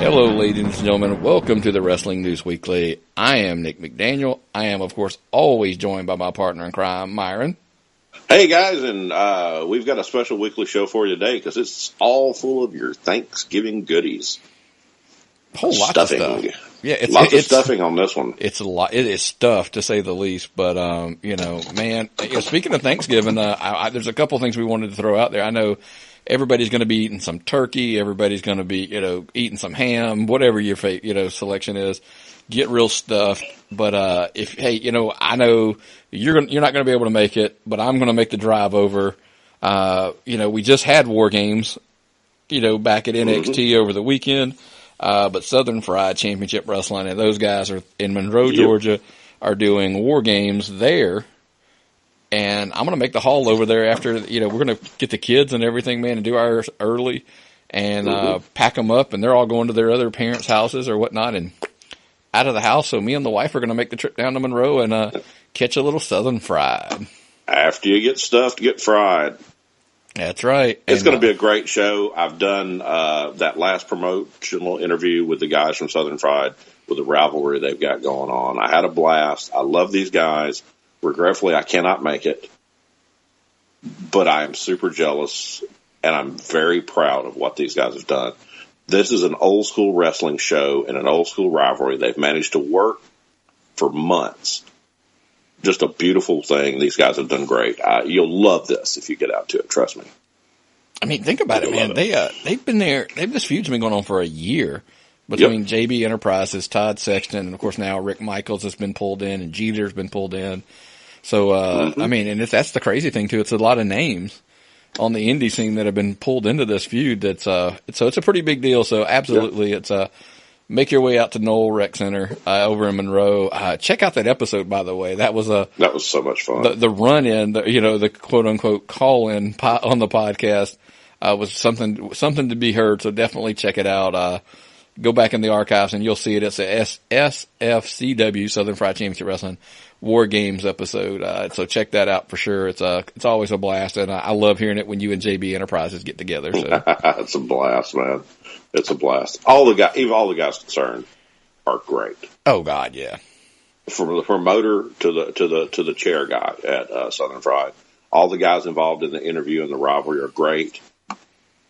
Hello, ladies and gentlemen. Welcome to the Wrestling News Weekly. I am Nick McDaniel. I am, of course, always joined by my partner in crime, Myron. Hey, guys, and we've got a special weekly show for you today because it's all full of your Thanksgiving goodies. Whole lot of stuff. Yeah, lots of stuffing on this one. It's a lot. It is stuff, to say the least. But man, speaking of Thanksgiving, there's a couple things we wanted to throw out there. I know everybody's going to be eating some turkey. Everybody's going to be, eating some ham, whatever your selection is. Get real stuffed. But I know you're not going to be able to make it, but I'm going to make the drive over. We just had War Games, back at NXT over the weekend. But Southern Fried Championship Wrestling, and those guys are in Monroe, Georgia, are doing War Games there. And I'm going to make the haul over there after, we're going to get the kids and everything, man, and do ours early and pack them up. And they're all going to their other parents' houses or whatnot and out of the house. So me and the wife are going to make the trip down to Monroe and catch a little Southern Fried. After you get stuffed, get fried. That's right. It's going to be a great show. I've done that last promotional interview with the guys from Southern Fried with the rivalry they've got going on. I had a blast. I love these guys. Regretfully, I cannot make it, but I am super jealous, and I'm very proud of what these guys have done. This is an old school wrestling show and an old school rivalry. They've managed to work for months. Just a beautiful thing. These guys have done great. You'll love this if you get out to it. Trust me. I mean, think about it, man. They've been there. This feud's been going on for a year between JB Enterprises, Todd Sexton, and of course now Rick Michaels has been pulled in and Jeter's been pulled in. So, I mean, and that's the crazy thing too. It's a lot of names on the indie scene that have been pulled into this feud. So it's a pretty big deal. So absolutely, it's make your way out to Knoll Rec Center over in Monroe. Check out that episode, by the way. That was so much fun. The run in, the quote unquote call in on the podcast was something to be heard. So definitely check it out. Go back in the archives and you'll see it. It's a SFCW, Southern Fried Championship Wrestling War Games episode. So check that out for sure. It's always a blast, and I love hearing it when you and JB Enterprises get together. So it's a blast, man. It's a blast. All the guys concerned are great. Oh God, yeah. From the promoter to the chair guy at Southern Fried, all the guys involved in the interview and the rivalry are great.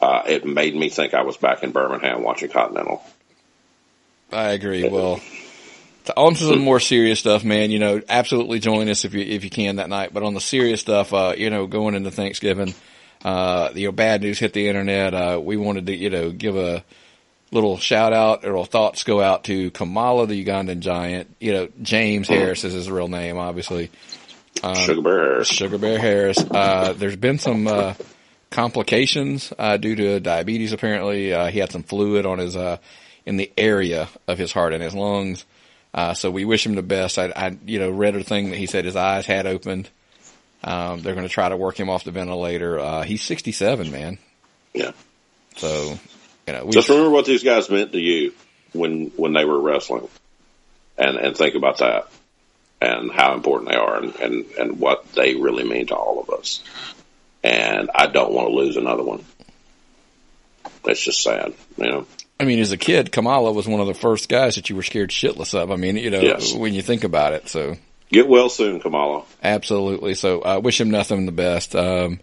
It made me think I was back in Birmingham watching Continental. I agree. Well, on to some more serious stuff, man. Absolutely join us if you can that night. But on the serious stuff, going into Thanksgiving, bad news hit the internet. We wanted to, give a little shout out or thoughts go out to Kamala, the Ugandan giant. James Harris is his real name, obviously. Sugar Bear Harris. There's been some complications due to diabetes. Apparently, he had some fluid on his in the area of his heart and his lungs. So we wish him the best. I read a thing that he said his eyes had opened. They're going to try to work him off the ventilator. He's 67, man. Yeah. So, just remember what these guys meant to you when they were wrestling, and think about that and how important they are and what they really mean to all of us. And I don't want to lose another one. It's just sad, I mean, as a kid, Kamala was one of the first guys that you were scared shitless of. I mean, yes. When you think about it, so. Get well soon, Kamala. Absolutely. So I wish him nothing but the best. And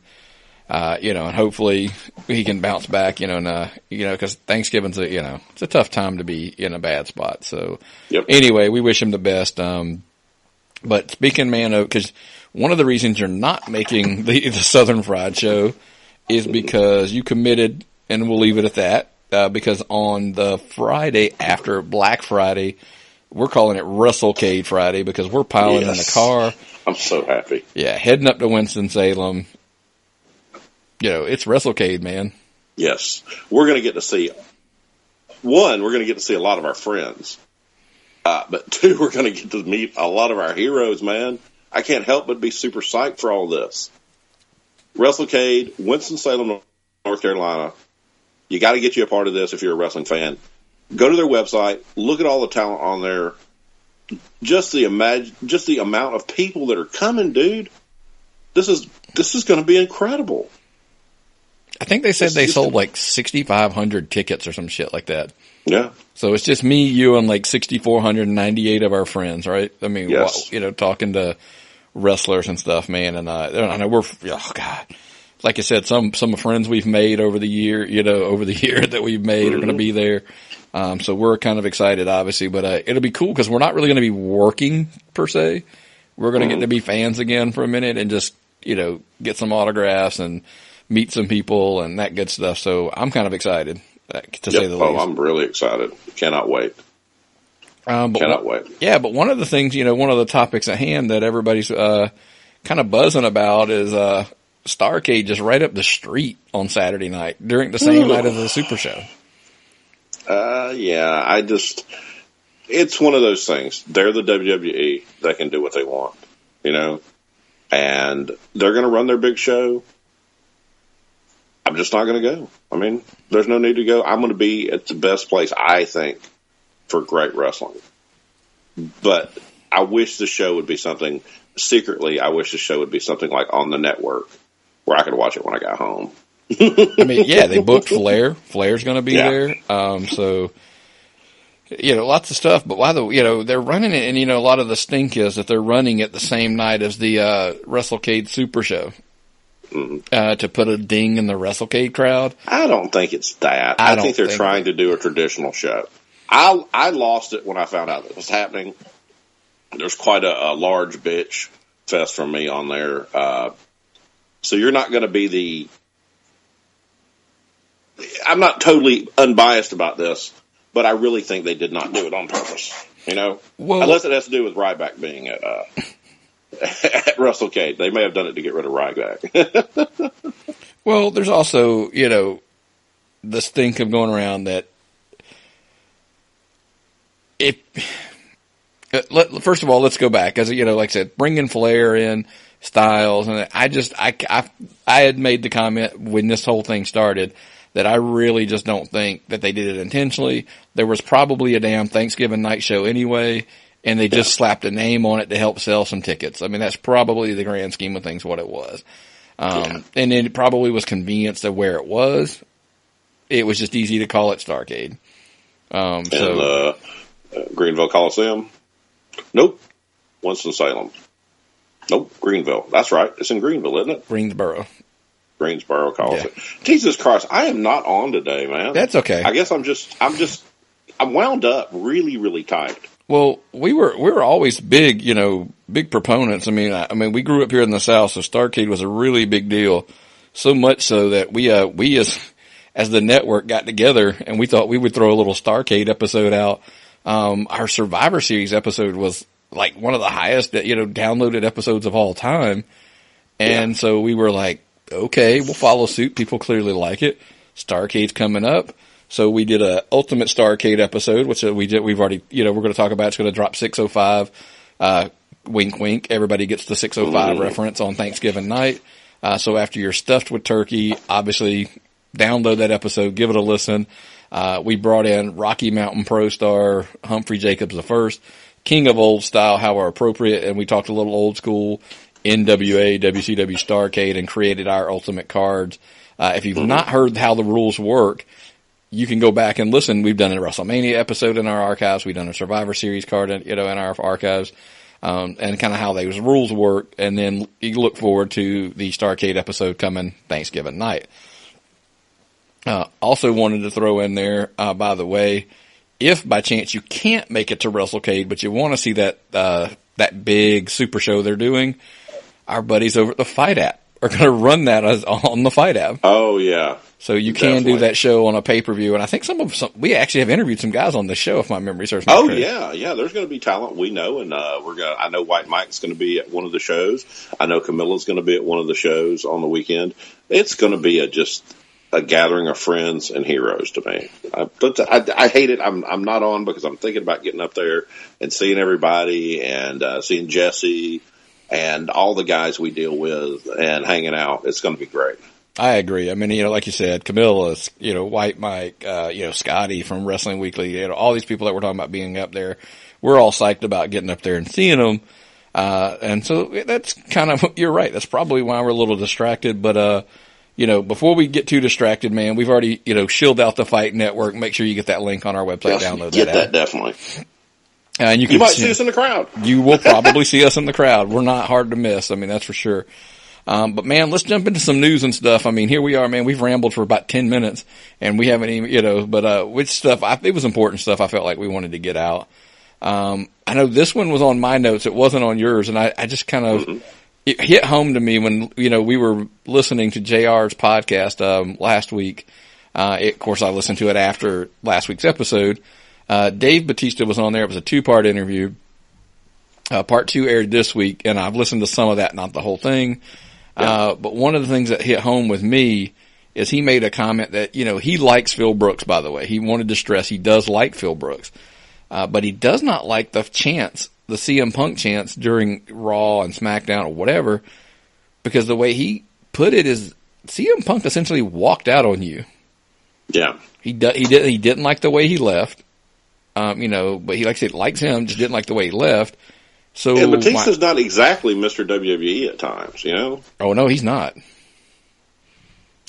hopefully he can bounce back, because Thanksgiving's it's a tough time to be in a bad spot. So Anyway, we wish him the best. But speaking, man, because one of the reasons you're not making the Southern Fried show is because you committed, and we'll leave it at that. Because on the Friday after Black Friday, we're calling it WrestleCade Friday because we're piling in a car. I'm so happy. Yeah, heading up to Winston-Salem. It's WrestleCade, man. Yes. We're going to get to see, one, we're going to get to see a lot of our friends. But two, we're going to get to meet a lot of our heroes, man. I can't help but be super psyched for all this. WrestleCade, Winston-Salem, North Carolina. You got to get you a part of this if you're a wrestling fan. Go to their website, look at all the talent on there. Just the amount of people that are coming, dude. This is going to be incredible. I think they said they sold like 6,500 tickets or some shit like that. Yeah. So it's just me, you, and like 6,498 of our friends, right? I mean, Yes. talking to wrestlers and stuff, man. And I know we're, oh God, like I said, some friends we've made over the year that we've made are going to be there. So we're kind of excited, obviously, but it'll be cool because we're not really going to be working per se. We're going to get to be fans again for a minute and just, get some autographs and meet some people and that good stuff. So I'm kind of excited to say the least. I'm really excited. Cannot wait. Cannot wait. Yeah, but one of the things, one of the topics at hand that everybody's kind of buzzing about is Starrcade just right up the street on Saturday night during the same night of the Super Show. Yeah, it's one of those things. They're the WWE. They can do what they want, and they're going to run their big show. I'm just not going to go. I mean, there's no need to go. I'm going to be at the best place, I think, for great wrestling. But I wish the show would be something, secretly, I wish the show would be something like on the network where I could watch it when I got home. I mean, yeah, they booked Flair. Flair's going to be there. So, lots of stuff. But why they're running it, and a lot of the stink is that they're running it the same night as the WrestleCade Super Show. To put a ding in the WrestleCade crowd. I don't think it's that. I think they're trying to do a traditional show. I lost it when I found out that was happening. There's quite a large bitch fest from me on there. So you're not going to be I'm not totally unbiased about this, but I really think they did not do it on purpose. Well, unless it has to do with Ryback being at WrestleCade. They may have done it to get rid of Ryback. Well, there's also, this thing of going around that first of all, let's go back. As like I said, bringing Flair in, Styles, and I had made the comment when this whole thing started that I really just don't think that they did it intentionally. There was probably a damn Thanksgiving night show anyway, and they just slapped a name on it to help sell some tickets. I mean, that's probably the grand scheme of things what it was. And then it probably was convenience of where it was. It was just easy to call it Starrcade. Greenville Coliseum? Nope. Winston-Salem. Nope. Greenville. That's right. It's in Greenville, isn't it? Greensboro Coliseum. Yeah. Jesus Christ. I am not on today, man. That's okay. I guess I'm wound up really, really tight. Well, we were always big, big proponents. I mean, we grew up here in the South, so Starrcade was a really big deal. So much so that we as the network got together and we thought we would throw a little Starrcade episode out. Our Survivor Series episode was like one of the highest, downloaded episodes of all time. And so we were like, okay, we'll follow suit. People clearly like it. Starrcade's coming up. So we did a Ultimate Starrcade episode, which we've already, we're going to talk about. It's going to drop 605. Wink, wink. Everybody gets the 605 reference on Thanksgiving night. So after you're stuffed with turkey, obviously download that episode, give it a listen. We brought in Rocky Mountain Pro Star Humphrey Jacobs I, king of old style, however appropriate. And we talked a little old school NWA, WCW Starrcade and created our ultimate cards. If you've not heard how the rules work, you can go back and listen. We've done a WrestleMania episode in our archives. We've done a Survivor Series card, in our archives, and kind of how those rules work. And then you look forward to the Starrcade episode coming Thanksgiving night. Also wanted to throw in there, by the way, if by chance you can't make it to WrestleCade, but you want to see that big super show they're doing, our buddies over at the Fight app are going to run that on the Fight app. Oh yeah. So you can do that show on a pay-per-view, and I think we actually have interviewed some guys on the show, if my memory serves me correct. Yeah. There's going to be talent we know, and I know White Mike's going to be at one of the shows. I know Camilla's going to be at one of the shows on the weekend. It's going to be just a gathering of friends and heroes to me. I hate it. I'm not on because I'm thinking about getting up there and seeing everybody and seeing Jesse and all the guys we deal with and hanging out. It's going to be great. I agree. I mean, like you said, Camilla, White Mike, Scotty from Wrestling Weekly, all these people that we're talking about being up there. We're all psyched about getting up there and seeing them. And so that's kind of, you're right. That's probably why we're a little distracted, but, before we get too distracted, man, we've already, shilled out the Fight Network. Make sure you get that link on our website. Download get that. That definitely. And you might see us in the crowd. You will probably see us in the crowd. We're not hard to miss. I mean, that's for sure. But man, let's jump into some news and stuff. I mean, here we are, man. We've rambled for about 10 minutes and we haven't even, but, which stuff, it was important stuff I felt like we wanted to get out. I know this one was on my notes. It wasn't on yours. And I just kind of, it hit home to me when, we were listening to JR's podcast, last week. Of course, I listened to it after last week's episode. Dave Batista was on there. It was a 2-part interview. Part 2 aired this week, and I've listened to some of that, not the whole thing. But one of the things that hit home with me is he made a comment that, he likes Phil Brooks, by the way. He wanted to stress he does like Phil Brooks. But he does not like the CM Punk chants during Raw and SmackDown or whatever, because the way he put it is CM Punk essentially walked out on you. Yeah. He didn't like the way he left. But he, like I said, likes him, just didn't like the way he left. So, and Batista's not exactly Mr. WWE at times, Oh no, he's not.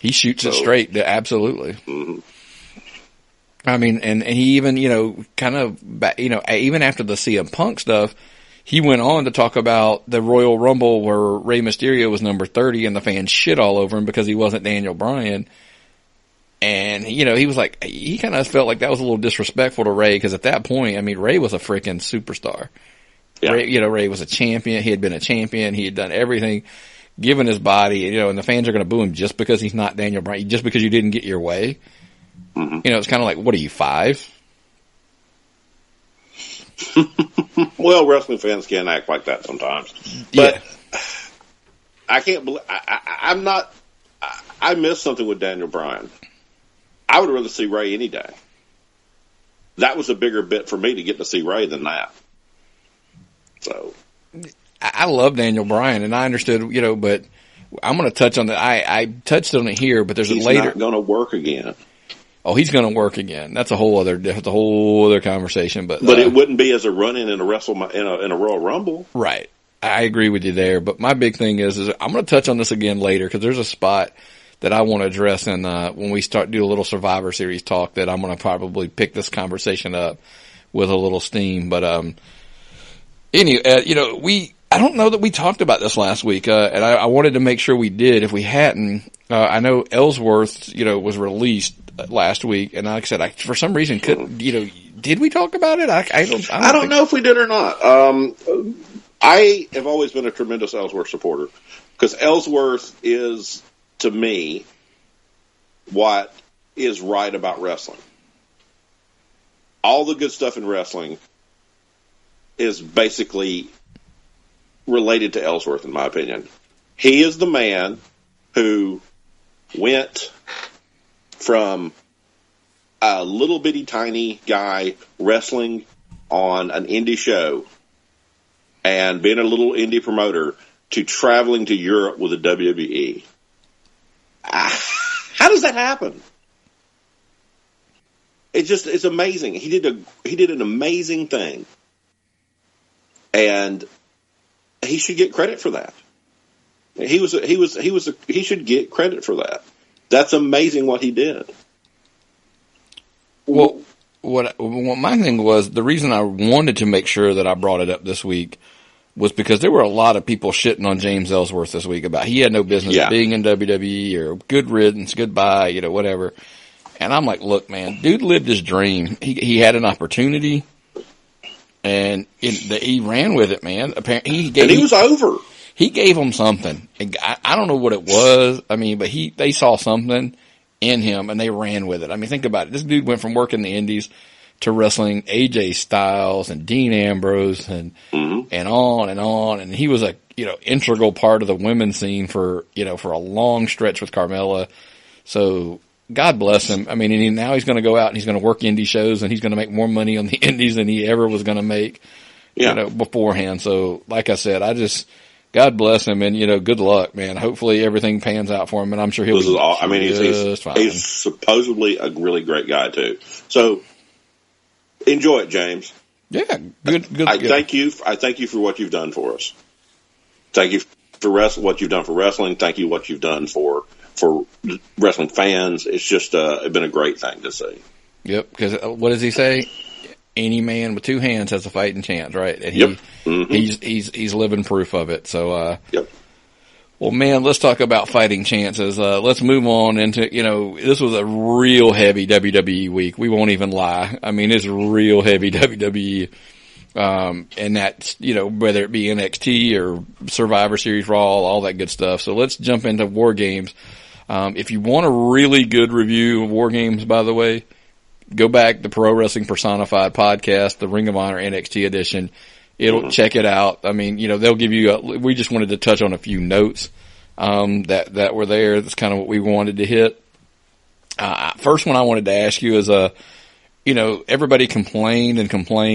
He shoots it straight. Absolutely. Mm-hmm. I mean, and he even, kind of, even after the CM Punk stuff, he went on to talk about the Royal Rumble where Rey Mysterio was number 30 and the fans shit all over him because he wasn't Daniel Bryan. And, he was like, he kind of felt like that was a little disrespectful to Rey because at that point, I mean, Rey was a freaking superstar. Yeah. Rey was a champion. He had been a champion. He had done everything, given his body, and the fans are going to boo him just because he's not Daniel Bryan, just because you didn't get your way. Mm-hmm. It's kind of like, what are you, 5? Well, wrestling fans can act like that sometimes. But I can't believe, I'm not, I missed something with Daniel Bryan. I would rather see Rey any day. That was a bigger bit for me to get to see Rey than that. So, I love Daniel Bryan, and I understood, but I'm going to touch on that. I touched on it here, but there's a later. He's not going to work again. Oh, he's going to work again. That's a whole other conversation. But it wouldn't be as a run-in in a Royal Rumble, right? I agree with you there. But my big thing is I'm going to touch on this again later because there's a spot that I want to address, and when we do a little Survivor Series talk, that I'm going to probably pick this conversation up with a little steam. But anyway, I don't know that we talked about this last week, and I wanted to make sure we did. If we hadn't, I know Ellsworth, was released last week, and like I said, for some reason couldn't. Did we talk about it? I don't know if we did or not. I have always been a tremendous Ellsworth supporter because Ellsworth is, to me, what is right about wrestling. All the good stuff in wrestling is basically related to Ellsworth, in my opinion. He is the man who went from a little bitty tiny guy wrestling on an indie show and being a little indie promoter to traveling to Europe with the WWE. How does that happen? It's amazing. He did an amazing thing. And he should get credit for that. He should get credit for that. That's amazing what he did. Well, what my thing was, the reason I wanted to make sure that I brought it up this week was because there were a lot of people shitting on James Ellsworth this week about he had no business being in WWE or good riddance, goodbye, whatever. And I'm like, look, man, dude lived his dream. He had an opportunity, and he ran with it, man. Apparently, he was over. He gave him something. I don't know what it was. I mean, but they saw something in him and they ran with it. I mean, think about it. This dude went from working the indies to wrestling AJ Styles and Dean Ambrose and on and on. And he was a, integral part of the women's scene for a long stretch with Carmella. So God bless him. I mean, now he's going to go out and he's going to work indie shows and he's going to make more money on the indies than he ever was going to make, beforehand. So like I said, God bless him, and good luck, man. Hopefully everything pans out for him, and I'm sure he'll be just fine. He's supposedly a really great guy too. So enjoy it, James. Yeah, good. I thank you for what you've done for us. Thank you what you've done for wrestling. Thank you what you've done for wrestling fans. It's just it's been a great thing to see. Yep. Because what does he say? Any man with two hands has a fighting chance, right? And yep. He's living proof of it. So, yep. Well, man, let's talk about fighting chances. Let's move on into, this was a real heavy WWE week. We won't even lie. I mean, it's real heavy WWE. And that's, whether it be NXT or Survivor Series Raw, all that good stuff. So let's jump into War Games. If you want a really good review of War Games, by the way, go back to Pro Wrestling Personified podcast, the Ring of Honor NXT edition. Check it out. I mean, they'll give you we just wanted to touch on a few notes, that were there. That's kind of what we wanted to hit. First one I wanted to ask you is, everybody complained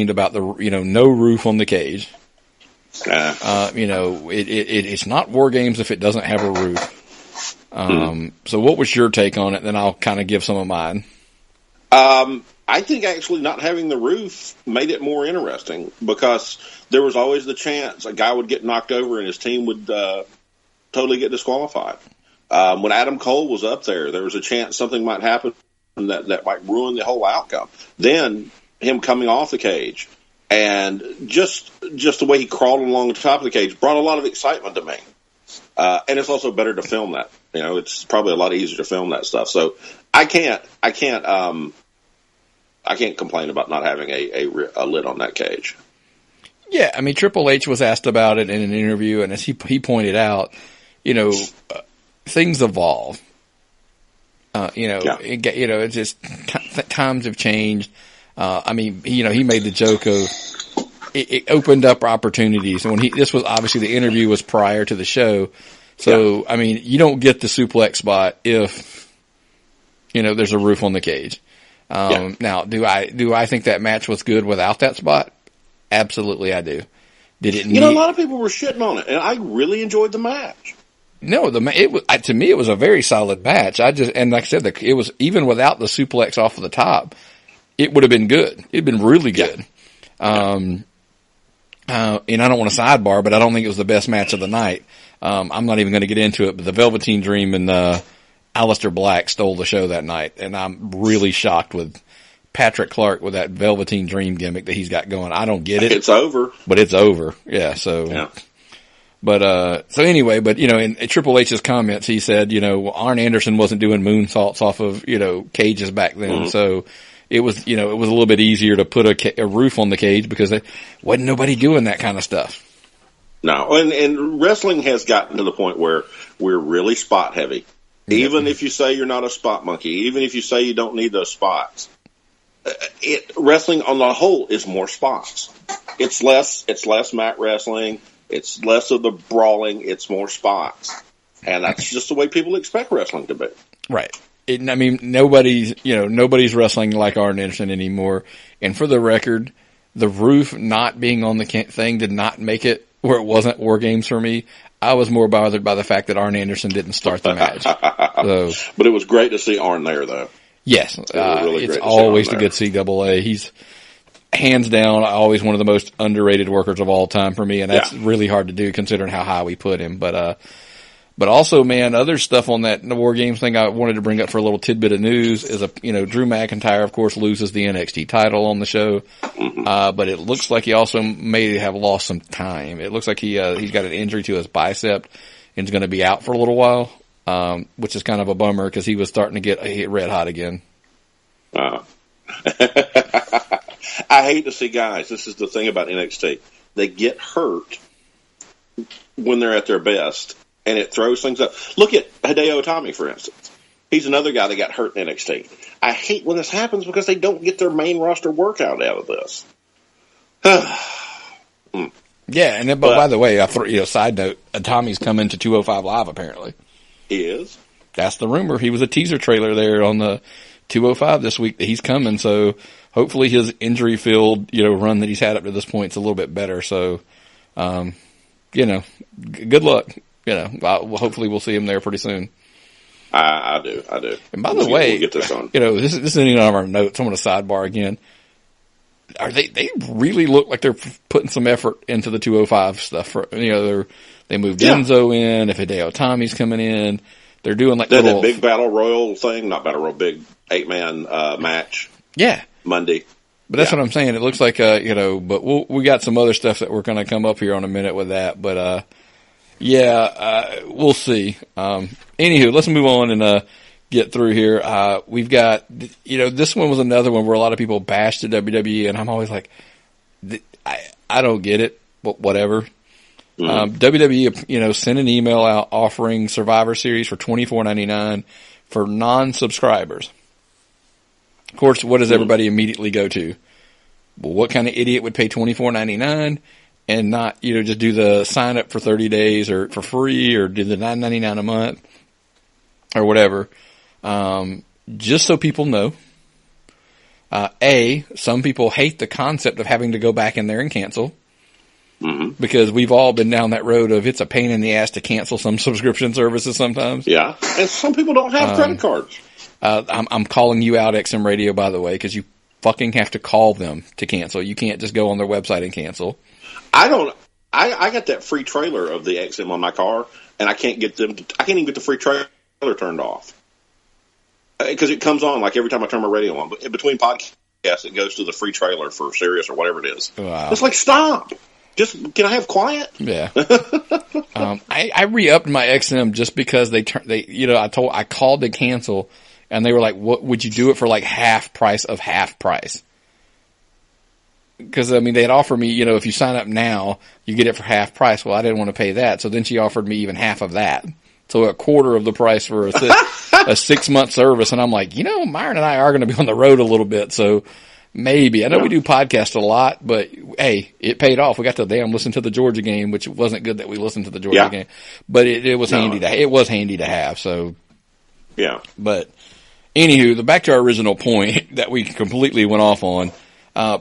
about the, no roof on the cage. It's not War Games if it doesn't have a roof. So what was your take on it? Then I'll kind of give some of mine. I think actually not having the roof made it more interesting because there was always the chance a guy would get knocked over and his team would totally get disqualified. When Adam Cole was up there was a chance something might happen that might ruin the whole outcome. Then him coming off the cage and just the way he crawled along the top of the cage brought a lot of excitement to me. And it's also better to film that. It's probably a lot easier to film that stuff. So I can't complain about not having a lid on that cage. Yeah, I mean, Triple H was asked about it in an interview, and as he pointed out, things evolve. It's just times have changed. I mean, he made the joke of it opened up opportunities, and this was obviously the interview was prior to the show, so I mean, you don't get the suplex spot if there's a roof on the cage. Now, do I think that match was good without that spot? Absolutely, I do. Did it? A lot of people were shitting on it, and I really enjoyed the match. No, to me, it was a very solid match. And like I said, it was even without the suplex off of the top, it would have been good. It'd been really good. And I don't want to sidebar, but I don't think it was the best match of the night. I'm not even going to get into it, but the Velveteen Dream and Aleister Black stole the show that night, and I'm really shocked with Patrick Clark with that Velveteen Dream gimmick that he's got going. I don't get it. It's over. But it's over. Yeah, so. Yeah. But, so anyway, in Triple H's comments, he said, Arn Anderson wasn't doing moonsaults off of, cages back then. Mm-hmm. So it was, it was a little bit easier to put a roof on the cage because there wasn't nobody doing that kind of stuff. No, and wrestling has gotten to the point where we're really spot heavy. Even if you say you're not a spot monkey, even if you say you don't need those spots, wrestling on the whole is more spots. It's less mat wrestling. It's less of the brawling. It's more spots. And that's just the way people expect wrestling to be. Right. Nobody's wrestling like Arn Anderson anymore. And for the record, the roof not being on the thing did not make it where it wasn't War Games for me. I was more bothered by the fact that Arn Anderson didn't start the match. But it was great to see Arn there, though. Yes. It's always a good CAA. He's hands down always one of the most underrated workers of all time for me, and that's really hard to do considering how high we put him. But also, man, other stuff on that War Games thing I wanted to bring up for a little tidbit of news is Drew McIntyre, of course, loses the NXT title on the show. But it looks like he also may have lost some time. It looks like he's got an injury to his bicep and is going to be out for a little while, which is kind of a bummer because he was starting to get red hot again. I hate to see guys. This is the thing about NXT. They get hurt when they're at their best, and it throws things up. Look at Hideo Itami, for instance. He's another guy that got hurt in NXT. I hate when this happens because they don't get their main roster workout out of this. Yeah, and then, but by the way, side note, Itami's coming to 205 Live apparently. He is? That's the rumor. He was a teaser trailer there on the 205 this week that he's coming, so hopefully his injury-filled, run that he's had up to this point is a little bit better. So, good luck. Hopefully we'll see him there pretty soon. I do. And by the way, we'll get this on. This isn't even on our notes. I'm going to sidebar again. they really look like they're putting some effort into the 205 stuff. They moved Enzo in. If Hideo Itami's coming in, they're doing like that big battle royal thing, not battle royal, big 8-man match. Yeah, Monday. But that's what I'm saying. It looks like but we got some other stuff that we're going to come up here on a minute with that. But we'll see. Anywho, let's move on and get through here. We've got, this one was another one where a lot of people bashed the WWE, and I'm always like, I don't get it, but whatever. WWE, sent an email out offering Survivor Series for $24.99 for non-subscribers. Of course, what does everybody immediately go to? Well, what kind of idiot would pay $24.99 and not, just do the sign up for 30 days or for free or do the $9.99 a month or whatever? Just so people know, some people hate the concept of having to go back in there and cancel. Because we've all been down that road of it's a pain in the ass to cancel some subscription services sometimes. Yeah, and some people don't have credit cards. I'm calling you out, XM Radio, by the way, because you fucking have to call them to cancel. You can't just go on their website and cancel. I got that free trailer of the XM on my car, and I can't even get the free trailer turned off. Because it comes on like every time I turn my radio on. But in between podcasts, it goes to the free trailer for Sirius or whatever it is. Wow. It's like, stop. Just, can I have quiet? Yeah. I re-upped my XM just because I called to cancel, and they were like, "What would you do it for? Like half price of half price?" Because they'd offer me, if you sign up now, you get it for half price. Well, I didn't want to pay that, so then she offered me even half of that, so a quarter of the price for a 6-month service. And I'm like, Myron and I are going to be on the road a little bit, so. Maybe. I know we do podcasts a lot, but hey, it paid off. We got to listen to the Georgia game, which wasn't good that we listened to the Georgia game, but it was handy to have. So yeah. But anywho, back to our original point that we completely went off on.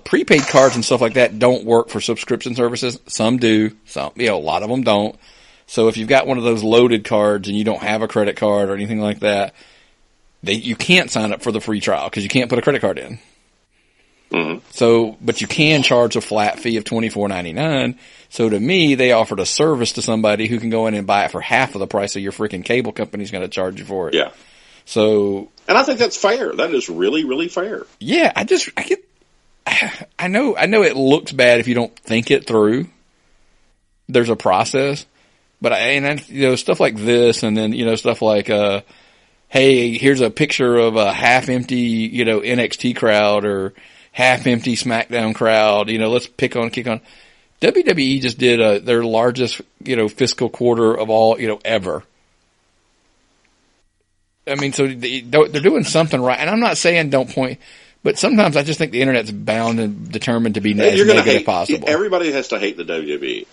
Prepaid cards and stuff like that don't work for subscription services. Some do. Some, a lot of them don't. So if you've got one of those loaded cards and you don't have a credit card or anything like that, you can't sign up for the free trial because you can't put a credit card in. So, but you can charge a flat fee of $24.99. So to me, they offered a service to somebody who can go in and buy it for half of the price of your freaking cable company's going to charge you for it. Yeah. So, and I think that's fair. That is really, really fair. Yeah, I know it looks bad if you don't think it through. There's a process, but stuff like this, and then stuff like hey, here's a picture of a half empty NXT crowd or half empty SmackDown crowd. Let's kick on. WWE just did their largest fiscal quarter of all ever. So they're doing something right, and I'm not saying don't point. But sometimes I just think the internet's bound and determined to be as negative as possible. Everybody has to hate the WWE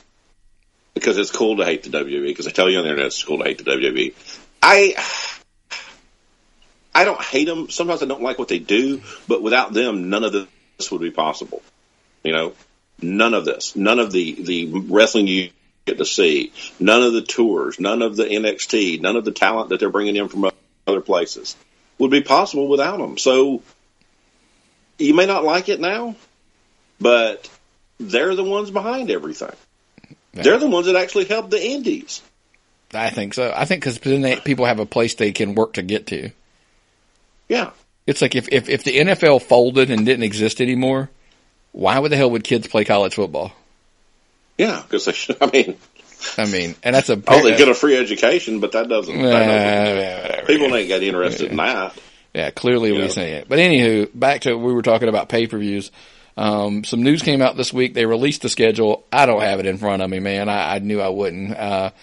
because it's cool to hate the WWE because they tell you on the internet it's cool to hate the WWE. I don't hate them. Sometimes I don't like what they do, but without them, none of this would be possible. None of this. None of the wrestling you get to see. None of the tours. None of the NXT. None of the talent that they're bringing in from other places would be possible without them. So you may not like it now, but they're the ones behind everything. Yeah. They're the ones that actually help the indies. I think so. I think because then people have a place they can work to get to. Yeah. It's like if the NFL folded and didn't exist anymore, why the hell would kids play college football? Yeah, because they should. and that's a they get a free education, but that doesn't. People ain't got interested in that. Yeah, clearly we say it. But anywho, back to we were talking about pay-per-views. Some news came out this week. They released the schedule. I don't have it in front of me, man. I knew I wouldn't. I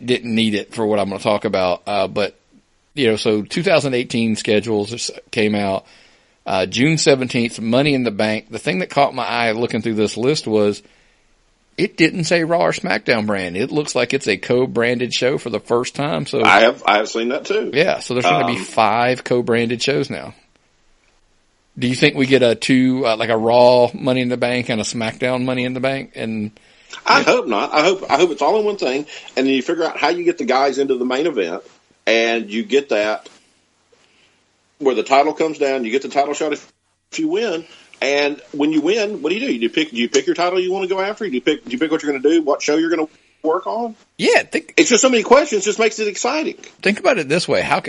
didn't need it for what I'm going to talk about. But so 2018 schedules came out. June 17th, Money in the Bank. The thing that caught my eye looking through this list was it didn't say Raw or SmackDown brand. It looks like it's a co-branded show for the first time. So I have seen that too. Yeah, so there's going to be 5 co-branded shows now. Do you think we get like a Raw Money in the Bank and a SmackDown Money in the Bank? And I hope not. I hope it's all in one thing, and then you figure out how you get the guys into the main event, and you get that where the title comes down. You get the title shot if you win, And when you win, what do? Do you pick your title you want to go after? Do you pick what you're going to do? What show you're going to work on? Yeah, it's just so many questions. Just makes it exciting. Think about it this way: how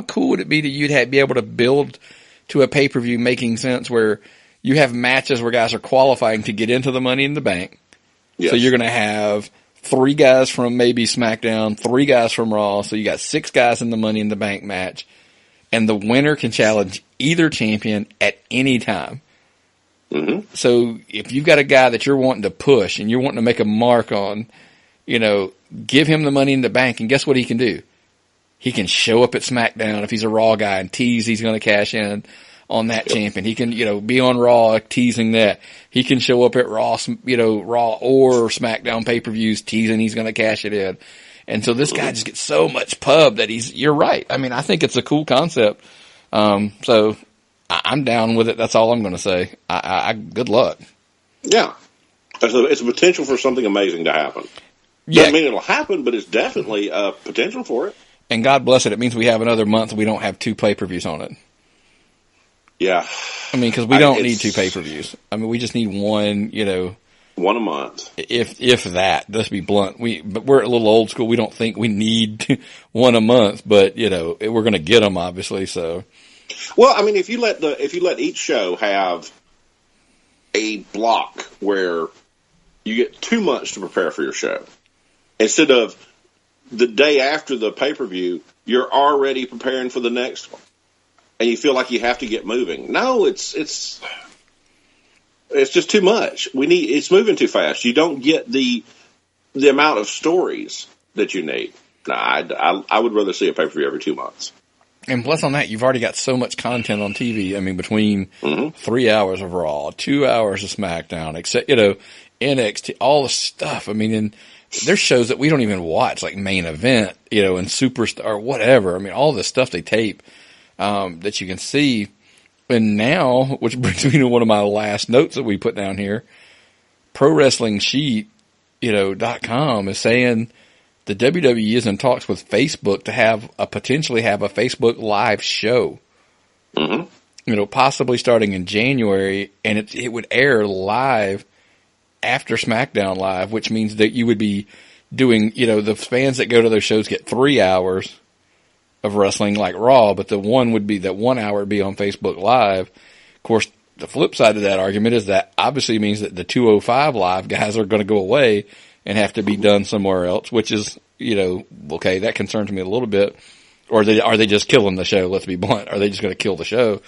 cool would it be to be able to build to a pay-per-view making sense where you have matches where guys are qualifying to get into the Money in the Bank. Yes. So you're going to have 3 guys from maybe SmackDown, 3 guys from Raw. So you got 6 guys in the Money in the Bank match, and the winner can challenge either champion at any time. Mm-hmm. So if you've got a guy that you're wanting to push and you're wanting to make a mark on, give him the Money in the Bank, and guess what he can do? He can show up at SmackDown if he's a Raw guy and tease he's going to cash in on that champion. He can, be on Raw teasing that. He can show up at Raw, Raw or SmackDown pay-per-views teasing he's going to cash it in. And so this guy just gets so much pub that you're right. I mean, I think it's a cool concept. So I'm down with it. That's all I'm going to say. Good luck. Yeah. It's a potential for something amazing to happen. Yeah. Doesn't mean it'll happen, but it's definitely a potential for it. And God bless it. It means we have another month. We don't have 2 pay-per-views on it. Yeah. I mean, because we don't need 2 pay-per-views. I mean, we just need one, one a month. If that, let's be blunt. But we're a little old school. We don't think we need one a month, but we're going to get them obviously. So, well, I mean, if you let each show have a block where you get 2 months to prepare for your show, instead of the day after the pay-per-view, you're already preparing for the next one, and you feel like you have to get moving. No, it's just too much. It's moving too fast. You don't get the amount of stories that you need. No, I would rather see a pay-per-view every 2 months. And plus on that, you've already got so much content on TV. I mean, between 3 hours of Raw, 2 hours of SmackDown, except, NXT, all the stuff. I mean, and there's shows that we don't even watch, like Main Event, and Superstar, whatever. I mean, all the stuff they tape, that you can see. And now, which brings me to one of my last notes that we put down here, Pro Wrestling Sheet, .com is saying the WWE is in talks with Facebook to potentially have a Facebook Live show. Mm-hmm. Possibly starting in January, and it would air live after SmackDown Live, which means that you would be doing, the fans that go to those shows get 3 hours of wrestling like Raw, but the 1 hour would be on Facebook Live. Of course, the flip side of that argument is that obviously means that the 205 Live guys are going to go away and have to be done somewhere else, which is, okay, that concerns me a little bit. Or are they just killing the show? Let's be blunt. Are they just going to kill the show?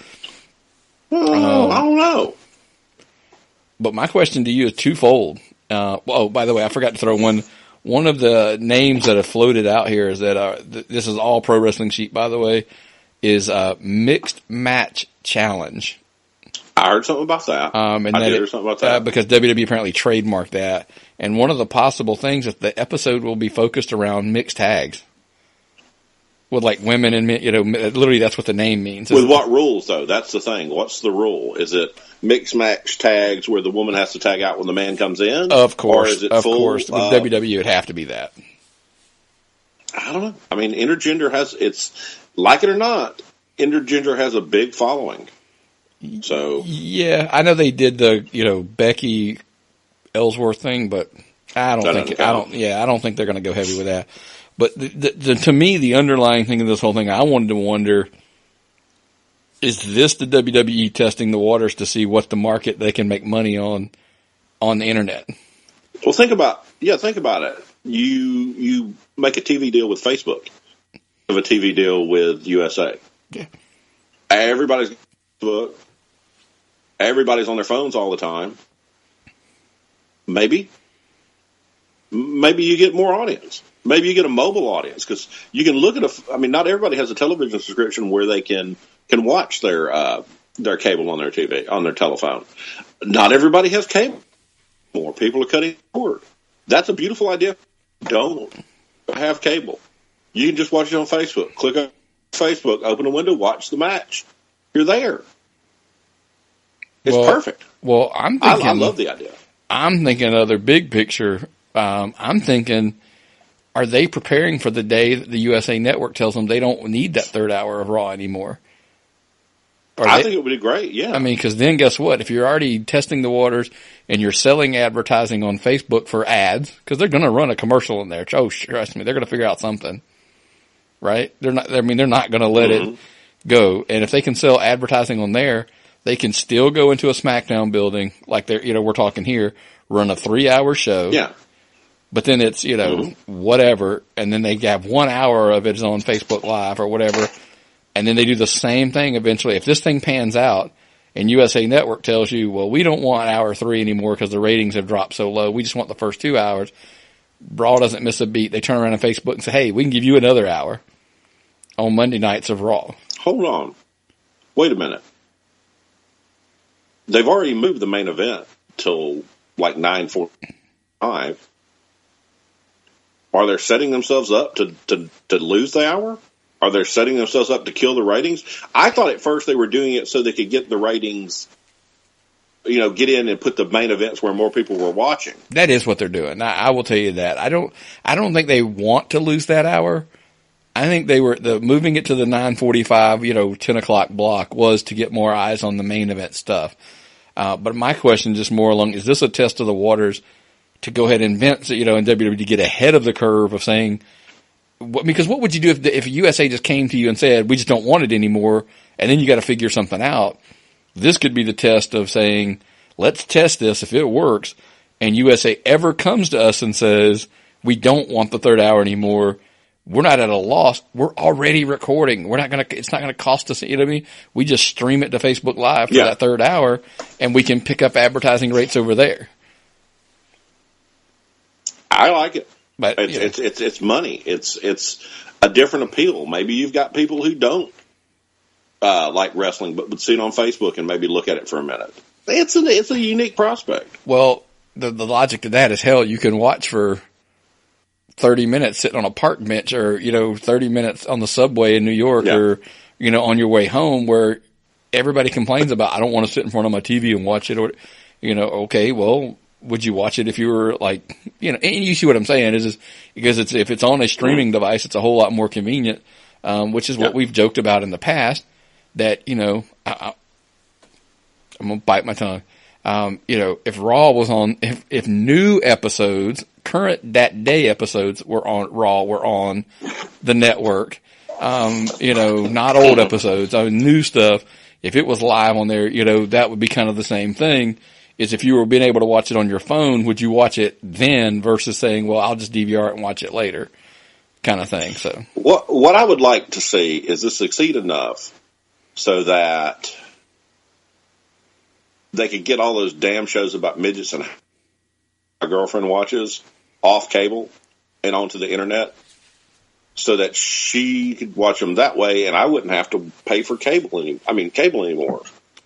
I don't know. But my question to you is twofold. By the way, I forgot to throw one of the names that have floated out here is that this is all Pro Wrestling Sheet, by the way, is Mixed Match Challenge. I heard something about that. I did hear something about that. Because WWE apparently trademarked that. And one of the possible things is the episode will be focused around mixed tags. With like women and men, literally that's what the name means. With what rules, though? That's the thing. What's the rule? Is it mixed match tags where the woman has to tag out when the man comes in? Of course. Or is it of full? Course. With WWE, it would have to be that. I don't know. I mean, intergender it's like it or not, intergender has a big following. So yeah, I know they did the Becky Ellsworth thing, but I don't think they're going to go heavy with that. But to me, the underlying thing of this whole thing, I wanted to wonder, is this the WWE testing the waters to see what the market they can make money on the internet? Well, think about it. You make a TV deal with Facebook, have a TV deal with USA. Yeah. Everybody's on their phones all the time. Maybe you get more audience. Maybe you get a mobile audience because you can look at not everybody has a television subscription where they can watch their cable on their TV, on their telephone. Not everybody has cable. More people are cutting cord. That's a beautiful idea. Don't have cable. You can just watch it on Facebook. Click on Facebook, open a window, watch the match. You're there. It's perfect. Well, I love the idea. I'm thinking another big picture. I'm thinking, are they preparing for the day that the USA Network tells them they don't need that 3rd hour of Raw anymore? I think it would be great, yeah. I mean, because then guess what? If you're already testing the waters and you're selling advertising on Facebook for ads, because they're going to run a commercial in there. Oh, trust me, they're going to figure out something, right? They're not going to let it go. And if they can sell advertising on there, they can still go into a SmackDown building like we're talking here, run a 3-hour show. Yeah. But then it's, whatever. And then they have 1 hour of it is on Facebook Live or whatever. And then they do the same thing eventually. If this thing pans out and USA Network tells you, well, we don't want hour 3 anymore because the ratings have dropped so low. We just want the first 2 hours. Raw doesn't miss a beat. They turn around on Facebook and say, hey, we can give you another hour on Monday nights of Raw. Hold on. Wait a minute. They've already moved the main event till like 9:45. Are they setting themselves up to lose the hour? Are they setting themselves up to kill the ratings? I thought at first they were doing it so they could get the ratings, get in and put the main events where more people were watching. That is what they're doing. I will tell you that. I don't think they want to lose that hour. I think they were moving it to the 9:45, 10 o'clock block was to get more eyes on the main event stuff. But my question is just more along, is this a test of the waters to go ahead and invent, in WWE to get ahead of the curve of saying, because what would you do if USA just came to you and said, we just don't want it anymore, and then you got to figure something out? This could be the test of saying, let's test this. If it works, and USA ever comes to us and says, we don't want the third hour anymore, we're not at a loss. We're already recording. It's not going to cost us, We just stream it to Facebook Live for that third hour, and we can pick up advertising rates over there. I like it. But it's money. It's a different appeal. Maybe you've got people who don't like wrestling, but would see it on Facebook and maybe look at it for a minute. It's a unique prospect. Well, the logic to that is, hell, you can watch for 30 minutes sitting on a park bench, or 30 minutes on the subway in New York, or on your way home, where everybody complains about, I don't want to sit in front of my TV and watch it, or okay, well, would you watch it if you were like, and you see what I'm saying is because if it's on a streaming device, it's a whole lot more convenient, which is what we've joked about in the past, that, I'm going to bite my tongue. If Raw was on, if new episodes, current that day episodes were on Raw, were on the network, not old episodes, new stuff. If it was live on there, that would be kind of the same thing. Is if you were being able to watch it on your phone, would you watch it then versus saying, well, I'll just DVR it and watch it later, kind of thing. So what I would like to see is this succeed enough so that they could get all those damn shows about midgets and my girlfriend watches off cable and onto the internet, so that she could watch them that way, and I wouldn't have to pay for cable anymore.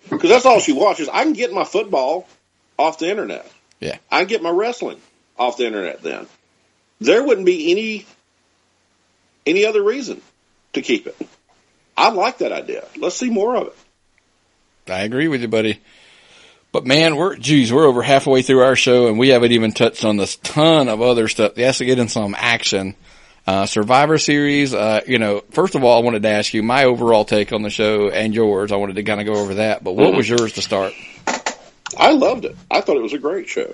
Because that's all she watches. I can get my football off the internet. Yeah. I can get my wrestling off the internet then. There wouldn't be any other reason to keep it. I like that idea. Let's see more of it. I agree with you, buddy. But man, we're over halfway through our show, and we haven't even touched on this ton of other stuff. It has to get in some action. Survivor Series, first of all, I wanted to ask you my overall take on the show and yours. I wanted to kind of go over that, but what was yours to start? I loved it. I thought it was a great show.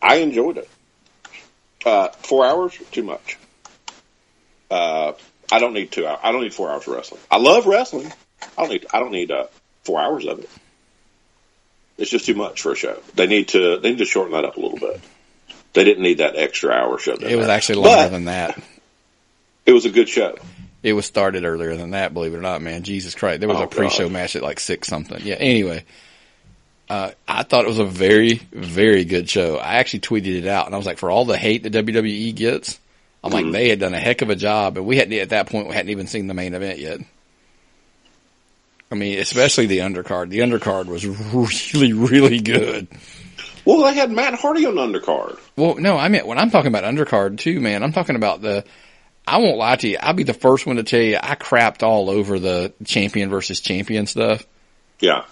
I enjoyed it. 4 hours, too much. I don't need 2 hours. I don't need 4 hours of wrestling. I love wrestling. I don't need 4 hours of it. It's just too much for a show. They need to shorten that up a little bit. They didn't need that extra hour show. It was actually longer than that. It was a good show. It was started earlier than that, believe it or not, man. Jesus Christ. There was a pre-show match at like 6 something. Yeah, anyway. I thought it was a very, very good show. I actually tweeted it out, and I was like, for all the hate that WWE gets, I'm like, they had done a heck of a job, and at that point, we hadn't even seen the main event yet. I mean, especially the undercard. The undercard was really, really good. Well, they had Matt Hardy on the undercard. Well, no, I mean, when I'm talking about undercard too, man, I'm talking about I won't lie to you, I'll be the first one to tell you, I crapped all over the champion versus champion stuff. Yeah.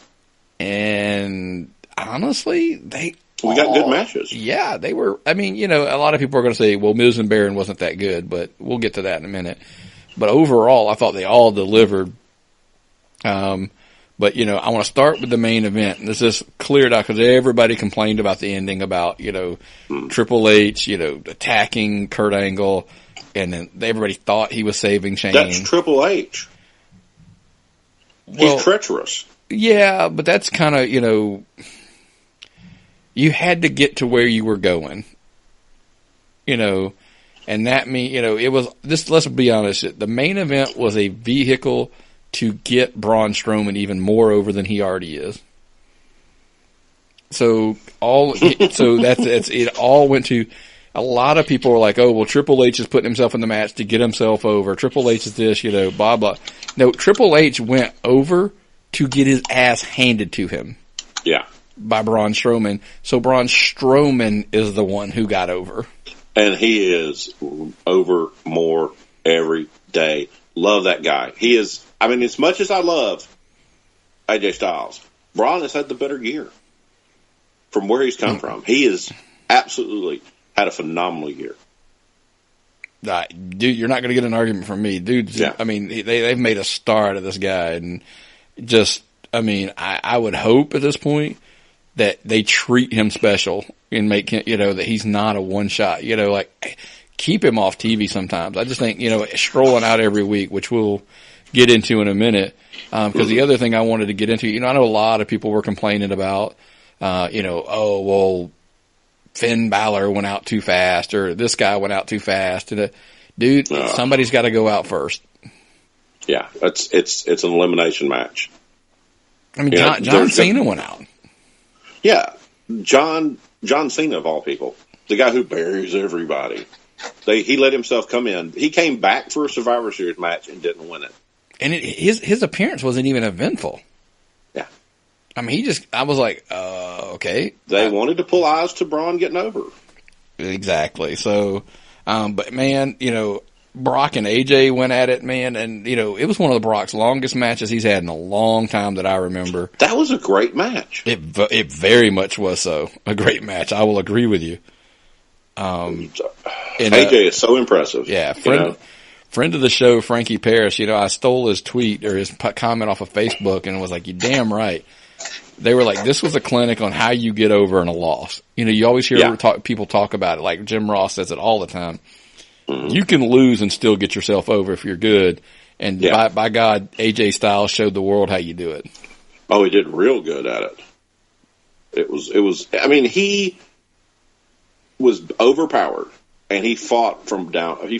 And honestly, we got good matches. Yeah, they were. I mean, a lot of people are going to say, well, Miz and Baron wasn't that good, but we'll get to that in a minute. But overall, I thought they all delivered. But, you know, I want to start with the main event. And this is cleared out because everybody complained about the ending about, you know, Triple H, you know, attacking Kurt Angle. And then everybody thought he was saving Shane. That's Triple H. He's treacherous. Yeah, but that's kind of, you know, you had to get to where you were going. You know, and that mean, you know, it was this. Let's be honest. The main event was a vehicle to get Braun Strowman even more over than he already is. So that's it. All went to. A lot of people were like, "Oh, well, Triple H is putting himself in the match to get himself over. Triple H is this, you know, blah blah." No, Triple H went over to get his ass handed to him. Yeah. By Braun Strowman. So Braun Strowman is the one who got over. And he is over more every day. Love that guy. He is, I mean, as much as I love AJ Styles, Braun has had the better gear from where he's come from. He has absolutely had a phenomenal year. Dude, you're not going to get an argument from me. Dude, yeah. I mean, they've made a star out of this guy. And just, I mean, I would hope at this point that they treat him special and make him, you know, that he's not a one shot, you know, like keep him off TV sometimes. I just think, you know, strolling out every week, which we'll get into in a minute. Cause the other thing I wanted to get into, you know, I know a lot of people were complaining about, you know, oh, well, Finn Balor went out too fast or this guy went out too fast. And dude, somebody's got to go out first. Yeah. It's an elimination match. I mean, John Cena went out. Yeah, John Cena of all people, the guy who buries everybody. He let himself come in. He came back for a Survivor Series match and didn't win it. And his appearance wasn't even eventful. Yeah, I mean, I was like, okay. They wanted to pull eyes to Braun getting over. Exactly. So, but man, you know, Brock and AJ went at it, man, and you know, it was one of the Brock's longest matches he's had in a long time that I remember. That was a great match. It very much was so a great match. I will agree with you. And, AJ is so impressive. Yeah, friend of the show, Frankie Paris. You know, I stole his tweet or his comment off of Facebook and was like, "You damn right." They were like, "This was a clinic on how you get over in a loss." You know, you always hear people talk about it. Like Jim Ross says it all the time. You can lose and still get yourself over if you're good. And by God, AJ Styles showed the world how you do it. Oh, he did real good at it. It was, I mean, he was overpowered and he fought from under, and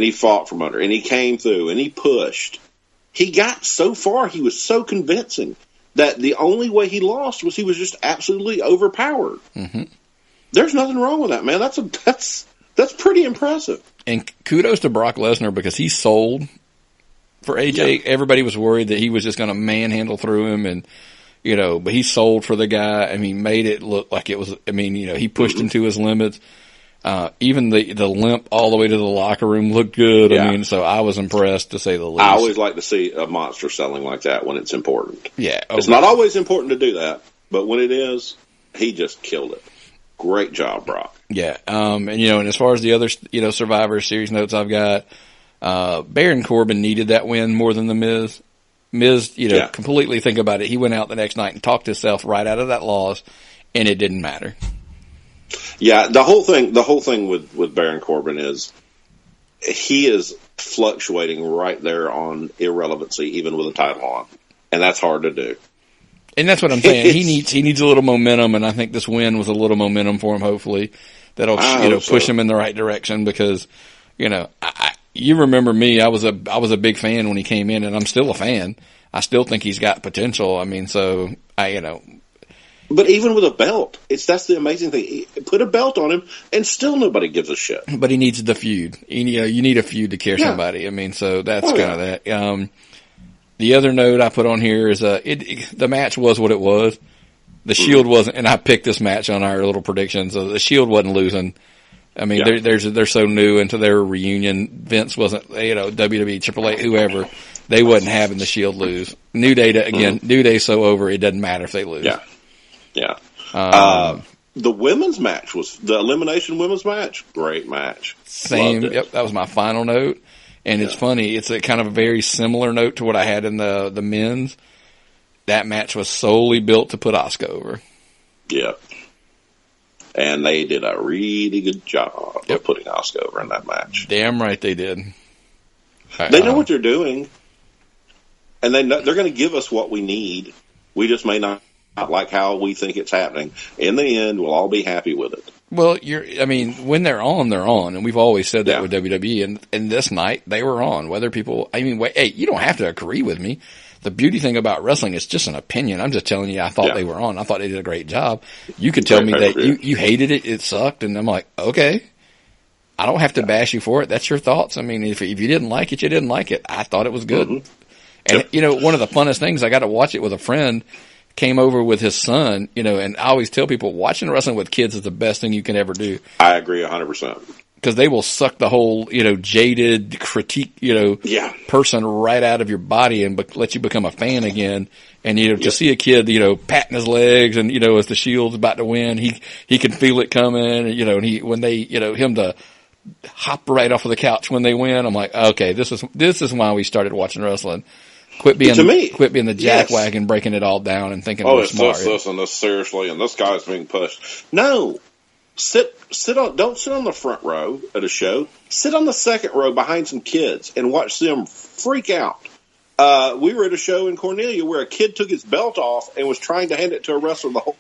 he fought from under, and he came through and he pushed. He got so far, he was so convincing that the only way he lost was he was just absolutely overpowered. Mm-hmm. There's nothing wrong with that, man. That's pretty impressive. And kudos to Brock Lesnar because he sold for AJ. Yeah. Everybody was worried that he was just going to manhandle through him and, you know, but he sold for the guy. I mean, made it look like it was, I mean, you know, he pushed him to his limits. Even the limp all the way to the locker room looked good. Yeah. I mean, so I was impressed to say the least. I always like to see a monster selling like that when it's important. Yeah. Okay. It's not always important to do that, but when it is, he just killed it. Great job, Brock. Yeah. And you know, and as far as the other, you know, Survivor Series notes I've got, Baron Corbin needed that win more than the Miz. Miz, you know, completely think about it. He went out the next night and talked himself right out of that loss, and it didn't matter. Yeah, the whole thing with Baron Corbin is he is fluctuating right there on irrelevancy, even with a title on, and that's hard to do. And that's what I'm saying. He needs a little momentum, and I think this win was a little momentum for him. Hopefully, that'll push him in the right direction because, you know, you remember me. I was a big fan when he came in, and I'm still a fan. I still think he's got potential. I mean, so you know. But even with a belt, that's the amazing thing. Put a belt on him, and still nobody gives a shit. But he needs the feud. You know, you need a feud to carry somebody. I mean, so that's kind of that. The other note I put on here is the match was what it was. The Shield wasn't, and I picked this match on our little predictions. So the Shield wasn't losing. I mean, they're so new into their reunion. Vince wasn't, you know, WWE, Triple H, whoever. They wasn't having the Shield lose. New Day New Day's so over. It doesn't matter if they lose. Yeah. Yeah. The women's match was the elimination women's match. Great match. Same. Yep. That was my final note. And it's funny. It's a kind of a very similar note to what I had in the men's. that match was solely built to put Asuka over. Yeah. And they did a really good job of putting Asuka over in that match. Damn right they did. They know what they're doing, and they're going to give us what we need. We just may not like how we think it's happening. In the end, we'll all be happy with it. Well, when they're on, and we've always said that with WWE, and this night they were on. Whether people, hey, you don't have to agree with me. The beauty thing about wrestling is just an opinion. I'm just telling you, I thought they were on. I thought they did a great job. You could tell me that you hated it, it sucked, and I'm like, okay. I don't have to bash you for it. That's your thoughts. I mean, if you didn't like it, you didn't like it. I thought it was good. Mm-hmm. And, one of the funnest things, I got to watch it with a friend, came over with his son, and I always tell people, watching wrestling with kids is the best thing you can ever do. I agree 100%. Because they will suck the whole, jaded critique, person right out of your body and let you become a fan again. And, to see a kid, patting his legs and, as the Shield's about to win, he can feel it coming, and, him to hop right off of the couch when they win. I'm like, okay, this is why we started watching wrestling. Quit being the jackwagon, breaking it all down and thinking we're smart. This and this seriously, and this guy's being pushed. No, don't sit on the front row at a show. Sit on the second row behind some kids and watch them freak out. We were at a show in Cornelia where a kid took his belt off and was trying to hand it to a wrestler the whole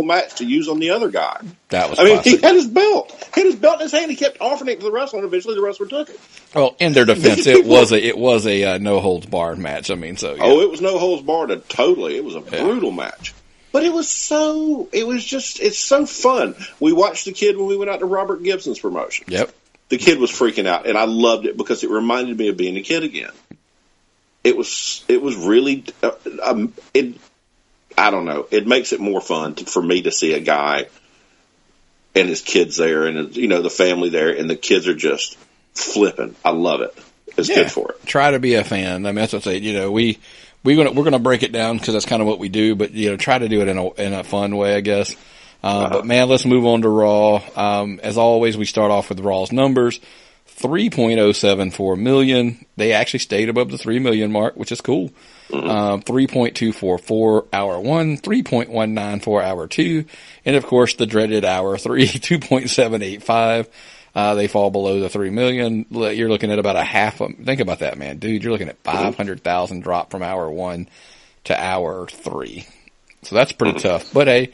match to use on the other guy. That was classic. He had his belt in his hand. He kept offering it to the wrestler, and eventually the wrestler took it. Well, in their defense, it was a no holds barred match. It was no holds barred. Totally, it was a brutal match. But it's so fun. We watched the kid when we went out to Robert Gibson's promotion. Yep. The kid was freaking out, and I loved it because it reminded me of being a kid again. It was really, I don't know. It makes it more fun for me to see a guy and his kids there, and the family there, and the kids are just flipping. I love it. It's good for it. Try to be a fan. I mean, that's what I say. We're gonna break it down because that's kind of what we do. But try to do it in a fun way, I guess. But man, let's move on to Raw. As always, we start off with Raw's numbers. 3.074 million. They actually stayed above the 3 million mark, which is cool. 3.244 hour 1, 3.194 hour 2, and of course the dreaded hour 3, 2.785. They fall below the 3 million. You're looking at about a half. Think about that, man, dude. You're looking at 500,000 drop from hour 1 to hour 3. So that's pretty tough. But hey,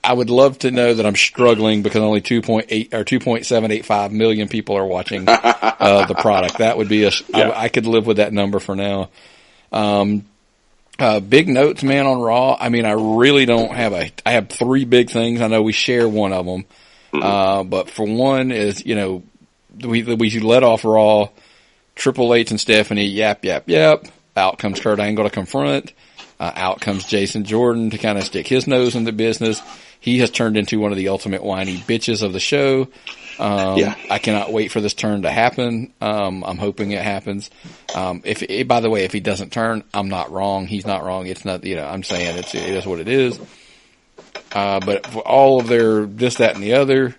I would love to know that I'm struggling because only 2.8 or 2.785 million people are watching the product. That would be I could live with that number for now. Big notes, man, on Raw. I mean, I really don't have I have 3 big things. I know we share one of them. But for one is, we let off Raw, Triple H and Stephanie, yap. Out comes Kurt Angle to confront. Out comes Jason Jordan to kind of stick his nose in the business. He has turned into one of the ultimate whiny bitches of the show. I cannot wait for this turn to happen. I'm hoping it happens. By the way, if he doesn't turn, I'm not wrong. He's not wrong. It's not, I'm saying it is what it is. But for all of their this, that, and the other,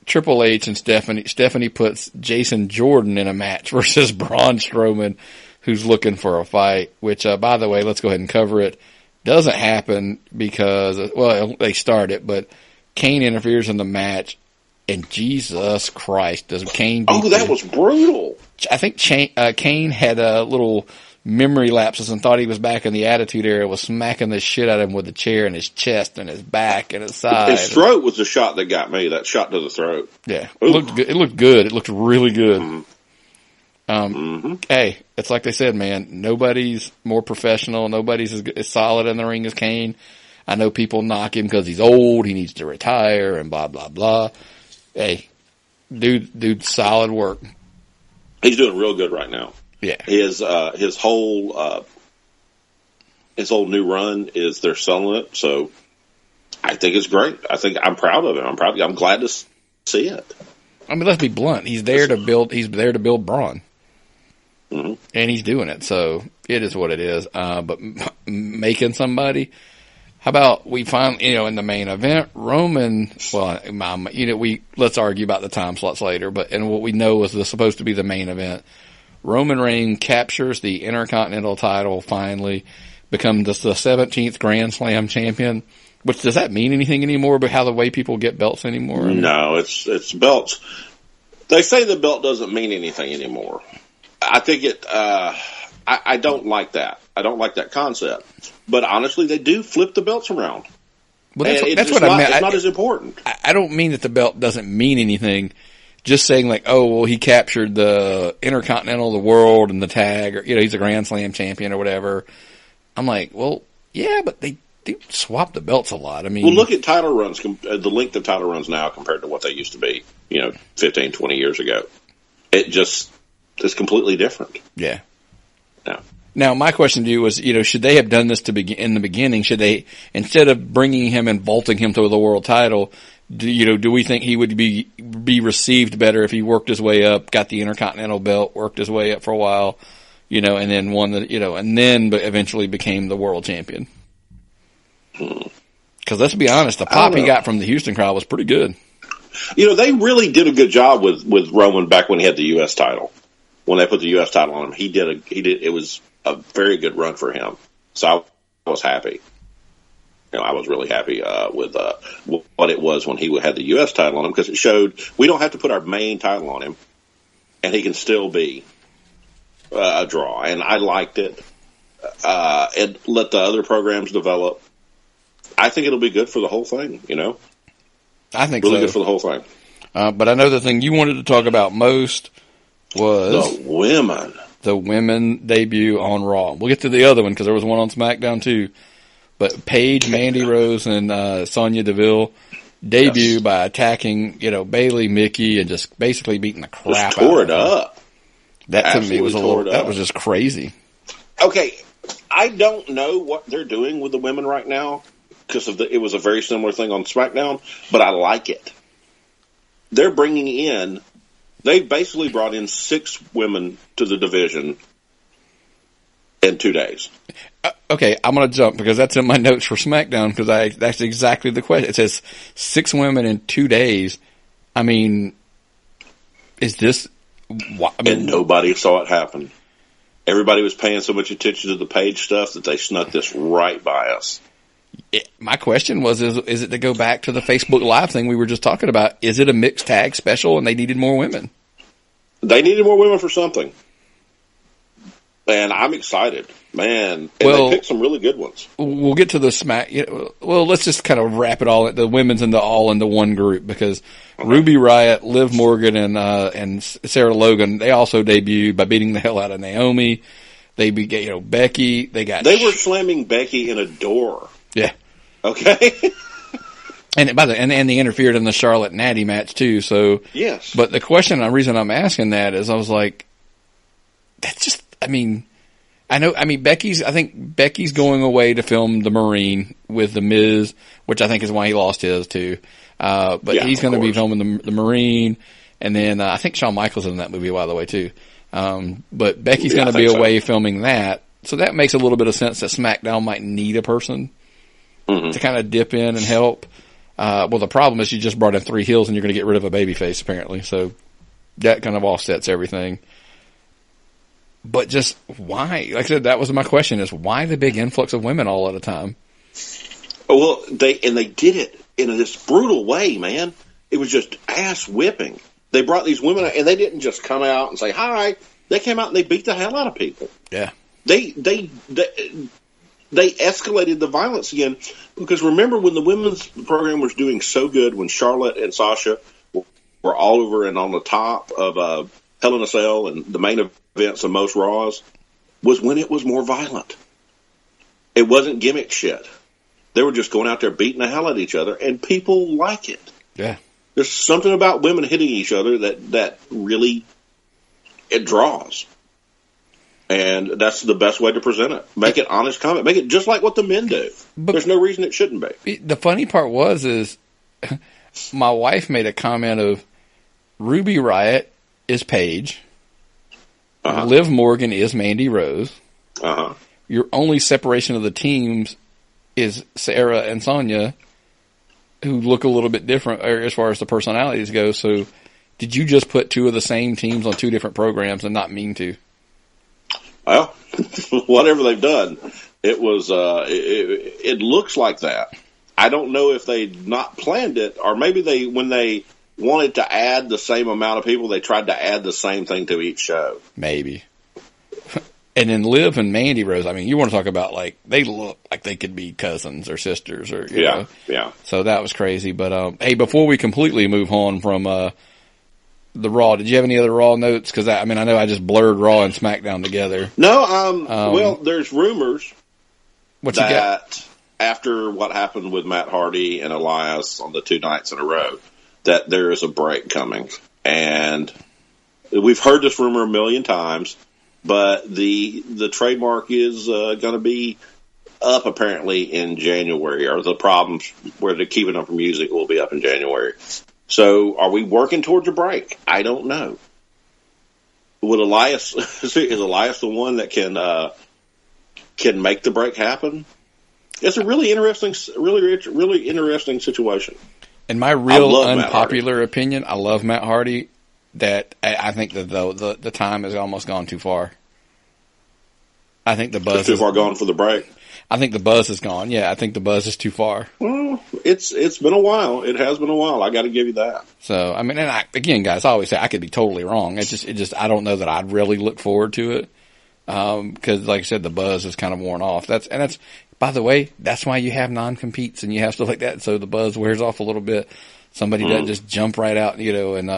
Triple H and Stephanie puts Jason Jordan in a match versus Braun Strowman, who's looking for a fight, which, by the way, let's go ahead and cover it. Doesn't happen because, they start it, but Kane interferes in the match, and Jesus Christ, does Kane beat that was brutal. I think Kane had a little memory lapses and thought he was back in the Attitude Era, was smacking the shit out of him with the chair in his chest and his back and his side. His throat was the shot that got me, that shot to the throat. Yeah, it looked good. It looked good. It looked really good. Hey, it's like they said, man, nobody's more professional. Nobody's as solid in the ring as Kane. I know people knock him because he's old. He needs to retire and blah, blah, blah. Hey, dude, solid work. He's doing real good right now. Yeah. His whole new run is they're selling it. So I think it's great. I'm proud of him. I'm glad to see it. I mean, let's be blunt. He's there to build Braun. And he's doing it. So it is what it is. But making somebody, how about we finally, in the main event, Roman, let's argue about the time slots later, and what we know is supposed to be the main event. Roman Reigns captures the Intercontinental title finally, become the 17th Grand Slam champion. Which, does that mean anything anymore about how the way people get belts anymore? No, it's belts. They say the belt doesn't mean anything anymore. I think I don't like that. I don't like that concept. But honestly, they do flip the belts around. Well, that's what I meant. It's not as important. I don't mean that the belt doesn't mean anything. Just saying like, oh, well, he captured the Intercontinental, the World, and the tag, or, he's a Grand Slam champion or whatever. I'm like, well, yeah, but they do swap the belts a lot. I mean, well, look at title runs, the length of title runs now compared to what they used to be, 15, 20 years ago. It's completely different. Yeah. Yeah. Now, my question to you was, should they have done this in the beginning? Should they, instead of bringing him and vaulting him to the world title, do we think he would be received better if he worked his way up, got the Intercontinental belt, worked his way up for a while, and then won but eventually became the world champion? Because let's be honest, the pop he got from the Houston crowd was pretty good. They really did a good job with Roman back when he had the U.S. title. When they put the U.S. title on him, it was a very good run for him. So I was happy. I was really happy with what it was when he had the U.S. title on him, because it showed we don't have to put our main title on him, and he can still be a draw. And I liked it. And let the other programs develop. I think it'll be good for the whole thing, I think really so. Good for the whole thing. But I know the thing you wanted to talk about most was the women. The women debut on Raw. We'll get to the other one because there was one on SmackDown too. But Paige, Mandy Rose, and Sonya Deville debut by attacking, Bayley, Mickey, and just basically beating the crap just tore out of it up. That to Absolutely me was that was just crazy. Okay, I don't know what they're doing with the women right now because it was a very similar thing on SmackDown, but I like it. They're bringing in. They basically brought in 6 women to the division in 2 days. Okay, I'm going to jump because that's in my notes for SmackDown because that's exactly the question. It says 6 women in 2 days. I mean, is this? And nobody saw it happen. Everybody was paying so much attention to the Paige stuff that they snuck this right by us. My question was, is it to go back to the Facebook Live thing we were just talking about? Is it a mixed tag special and they needed more women? They needed more women for something. And I'm excited, man. And they picked some really good ones. We'll get to the well, let's just kind of wrap it all, the women's all into one group because Ruby Riott, Liv Morgan, and Sarah Logan, they also debuted by beating the hell out of Naomi. They beat, Becky. They were slamming Becky in a door. Yeah. Okay. And they interfered in the Charlotte Natty match too. So yes. But the reason I'm asking that is I was like, that's just. I think Becky's going away to film The Marine with The Miz, which I think is why he lost his too. But he's going to be filming the Marine, and then I think Shawn Michaels is in that movie, by the way, too. But Becky's going to be away filming that, so that makes a little bit of sense that SmackDown might need a person to kind of dip in and help. Well, the problem is you just brought in 3 heels and you're going to get rid of a babyface apparently, so that kind of offsets everything. But just why? Like I said, that was my question: is why the big influx of women all at a time? Well, they did it in this brutal way, man. It was just ass whipping. They brought these women out, and they didn't just come out and say hi. They came out and they beat the hell out of people. Yeah, they escalated the violence again because remember when the women's program was doing so good when Charlotte and Sasha were all over and on the top of Hell in a Cell and the main events of most Raws was when it was more violent. It wasn't gimmick shit. They were just going out there beating the hell out of each other, and people like it. Yeah. There's something about women hitting each other that really it draws. And that's the best way to present it. Make it honest comment. Make it just like what the men do. But there's no reason it shouldn't be. The funny part is my wife made a comment of Ruby Riott is Paige. Liv Morgan is Mandy Rose. Your only separation of the teams is Sarah and Sonya, who look a little bit different as far as the personalities go. So did you just put 2 of the same teams on 2 different programs and not mean to? Well, whatever they've done. It was. It looks like that. I don't know if they not planned it, or maybe when they wanted to add the same amount of people, they tried to add the same thing to each show. Maybe. And then Liv and Mandy Rose, I mean, you want to talk about, like, they look like they could be cousins or sisters or, you know. Yeah. So that was crazy. But, hey, before we completely move on from, the Raw, did you have any other Raw notes? Cause I know I just blurred Raw and SmackDown together. No, well, there's rumors what you got? After what happened with Matt Hardy and Elias on the 2 nights in a row, that there is a break coming. And we've heard this rumor a million times. But the trademark is going to be up apparently in January, or the problems where they're keeping up for music will be up in January. So are we working towards a break? I don't know. Would Elias is Elias the one that can make the break happen? It's a really interesting situation. In my real unpopular opinion, I love Matt Hardy. That I think that the time has almost gone too far. I think the buzz is too far gone for the break. I think the buzz is gone. Yeah, I think the buzz is too far. Well, it's been a while. It has been a while. I got to give you that. So I mean, and again, guys, I always say I could be totally wrong. It just I don't know that I'd really look forward to it because, like I said, the buzz is kind of worn off. That's by the way, that's why you have non-competes and you have stuff like that. So the buzz wears off a little bit. Somebody doesn't just jump right out, and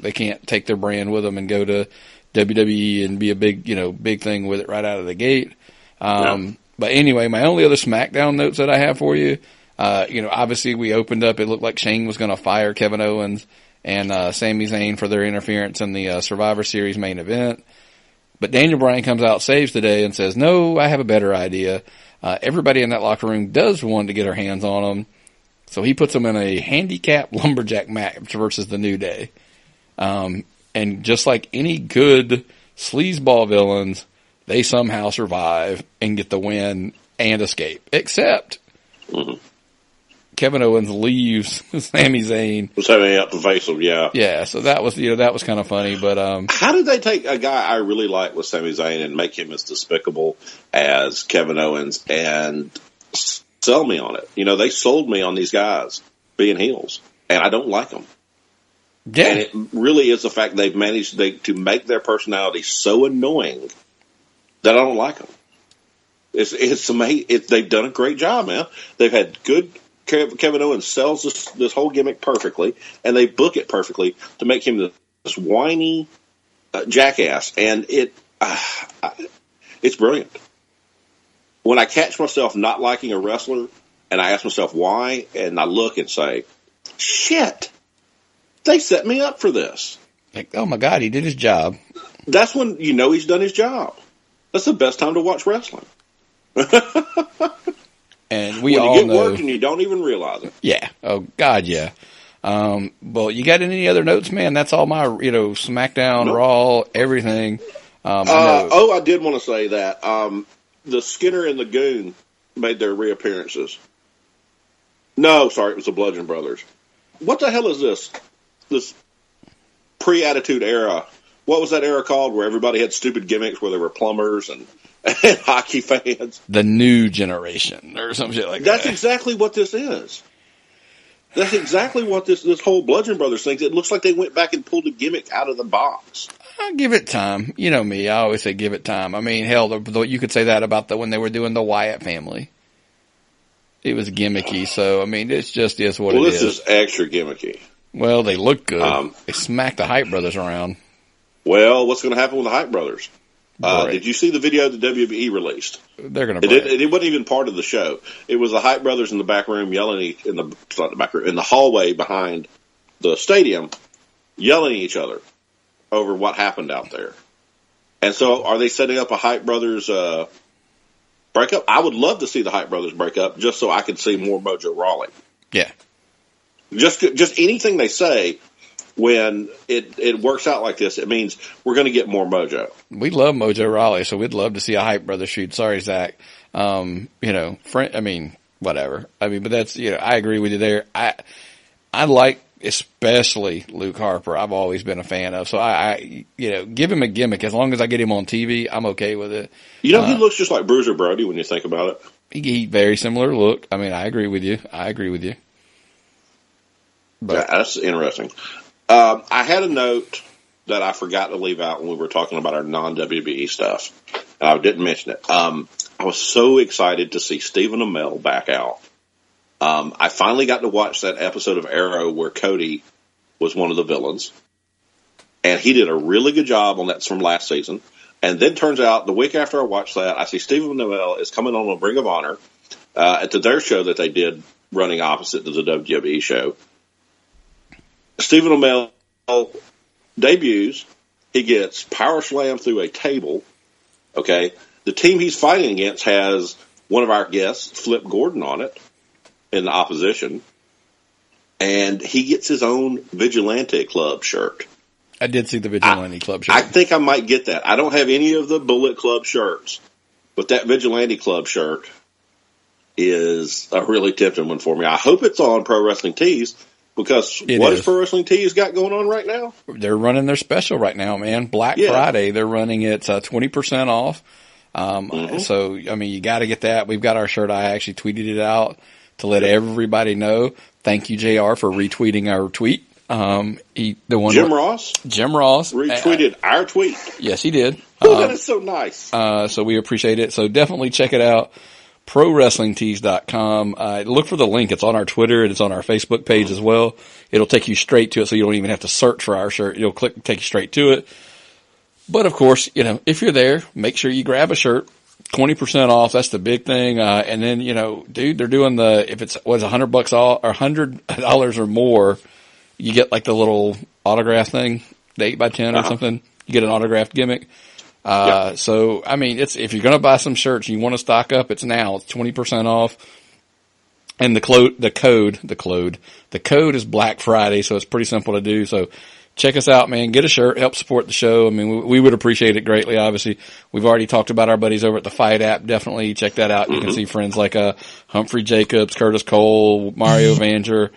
they can't take their brand with them and go to WWE and be a big thing with it right out of the gate. But anyway, my only other SmackDown notes that I have for you, obviously we opened up, it looked like Shane was going to fire Kevin Owens and Sami Zayn for their interference in the Survivor Series main event. But Daniel Bryan comes out, saves the day, and says, no, I have a better idea. Everybody in that locker room does want to get their hands on them. So he puts them in a handicap lumberjack match versus the New Day. And just like any good sleazeball villains, they somehow survive and get the win and escape. Except Kevin Owens leaves Sami Zayn. Was having up the face of, Yeah, so that was kind of funny. But how did they take a guy I really like with Sami Zayn and make him as despicable as Kevin Owens and sell me on it? They sold me on these guys being heels, and I don't like them. Yeah. And it really is the fact they've managed to make their personality so annoying that I don't like them. It's amazing. They've done a great job, man. They've had good. Kevin Owens sells this whole gimmick perfectly, and they book it perfectly to make him this whiny jackass, and it's brilliant. When I catch myself not liking a wrestler, and I ask myself why, and I look and say, shit, they set me up for this. Like, oh my God, he did his job. That's when he's done his job. That's the best time to watch wrestling. And we when all you get know, worked and you don't even realize it. Yeah. Oh God, yeah. Well, you got any other notes, man? That's all my, SmackDown, Nope. Raw, everything. I did want to say that the Skinner and the Goon made their reappearances. No, sorry, it was the Bludgeon Brothers. What the hell is this? This pre-Attitude Era. What was that era called where everybody had stupid gimmicks where they were plumbers and hockey fans? The New Generation or some shit like that. That's exactly what this is. That's exactly what this whole Bludgeon Brothers thing. It looks like they went back and pulled a gimmick out of the box. I'll give it time. You know me. I always say give it time. I mean, hell, you could say that about when they were doing the Wyatt family. It was gimmicky, so, I mean, it's just is what it is. Well, this is extra gimmicky. Well, they look good. They smacked the Hype Brothers around. Well, what's going to happen with the Hype Brothers? Right. Did you see the video that WWE released? They're going to. It wasn't even part of the show. It was the Hype Brothers in the back room yelling in the hallway behind the stadium, yelling at each other over what happened out there. And so, are they setting up a Hype Brothers breakup? I would love to see the Hype Brothers break up, just so I could see more Mojo Rawley. Yeah. Just anything they say. When it works out like this, it means we're going to get more Mojo. We love Mojo Rawley, so we'd love to see a Hype Brother shoot. Sorry, Zach. Whatever. I mean, but that's, I agree with you there. I like especially Luke Harper, I've always been a fan of. So I give him a gimmick. As long as I get him on TV, I'm okay with it. He looks just like Bruiser Brody when you think about it. He very similar look. I mean, I agree with you. But yeah, that's interesting. I had a note that I forgot to leave out when we were talking about our non-WBE stuff. I didn't mention it. I was so excited to see Stephen Amell back out. I finally got to watch that episode of Arrow where Cody was one of the villains. And he did a really good job on that from last season. And then turns out the week after I watched that, I see Stephen Amell is coming on Ring of Honor at their show that they did running opposite to the WWE show. Stephen Amell debuts. He gets power slammed through a table. Okay. The team he's fighting against has one of our guests, Flip Gordon, on it in the opposition. And he gets his own Vigilante Club shirt. I did see the Vigilante Club shirt. I think I might get that. I don't have any of the Bullet Club shirts, but that Vigilante Club shirt is a really tempting one for me. I hope it's on Pro Wrestling Tees, because what has Pro Wrestling Tees got going on right now? They're running their special right now, man. Black Friday, they're running it 20% off. So, I mean, you got to get that. We've got our shirt. I actually tweeted it out to let everybody know. Thank you, JR, for retweeting our tweet. Jim Ross retweeted our tweet. Yes, he did. That is so nice. So we appreciate it. So definitely check it out. ProWrestlingTees.com. Look for the link. It's on our Twitter and it's on our Facebook page as well. It'll take you straight to it, so you don't even have to search for our shirt. You'll take you straight to it. But of course, if you're there, make sure you grab a shirt. 20% off. That's the big thing. And then, dude, they're doing if it's $100 off or $100 or more, you get like the little autograph thing, the 8x10 or something. You get an autographed gimmick. So, I mean, if you're going to buy some shirts and you want to stock up, it's now. It's 20% off. And the code is Black Friday, so it's pretty simple to do. So check us out, man. Get a shirt. Help support the show. I mean, we would appreciate it greatly, obviously. We've already talked about our buddies over at the Fight app. Definitely check that out. You can see friends like Humphrey Jacobs, Curtis Cole, Mario Vanger,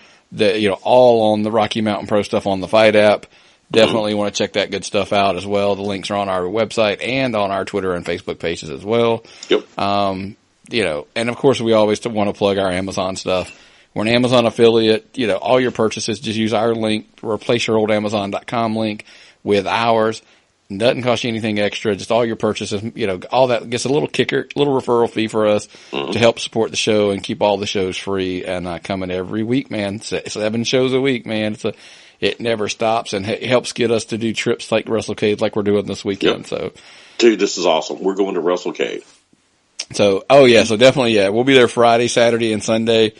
all on the Rocky Mountain Pro stuff on the Fight app. Definitely want to check that good stuff out as well. The links are on our website and on our Twitter and Facebook pages as well. Yep. And of course we always want to plug our Amazon stuff. We're an Amazon affiliate. All your purchases, just use our link, replace your old Amazon.com link with ours. It doesn't cost you anything extra. Just all your purchases, all that gets a little kicker, little referral fee for us to help support the show and keep all the shows free and coming every week, man. 7 shows a week, man. It never stops, and it helps get us to do trips like WrestleCade like we're doing this weekend. Yep. So, dude, this is awesome. We're going to WrestleCade. So, so definitely, we'll be there Friday, Saturday, and Sunday.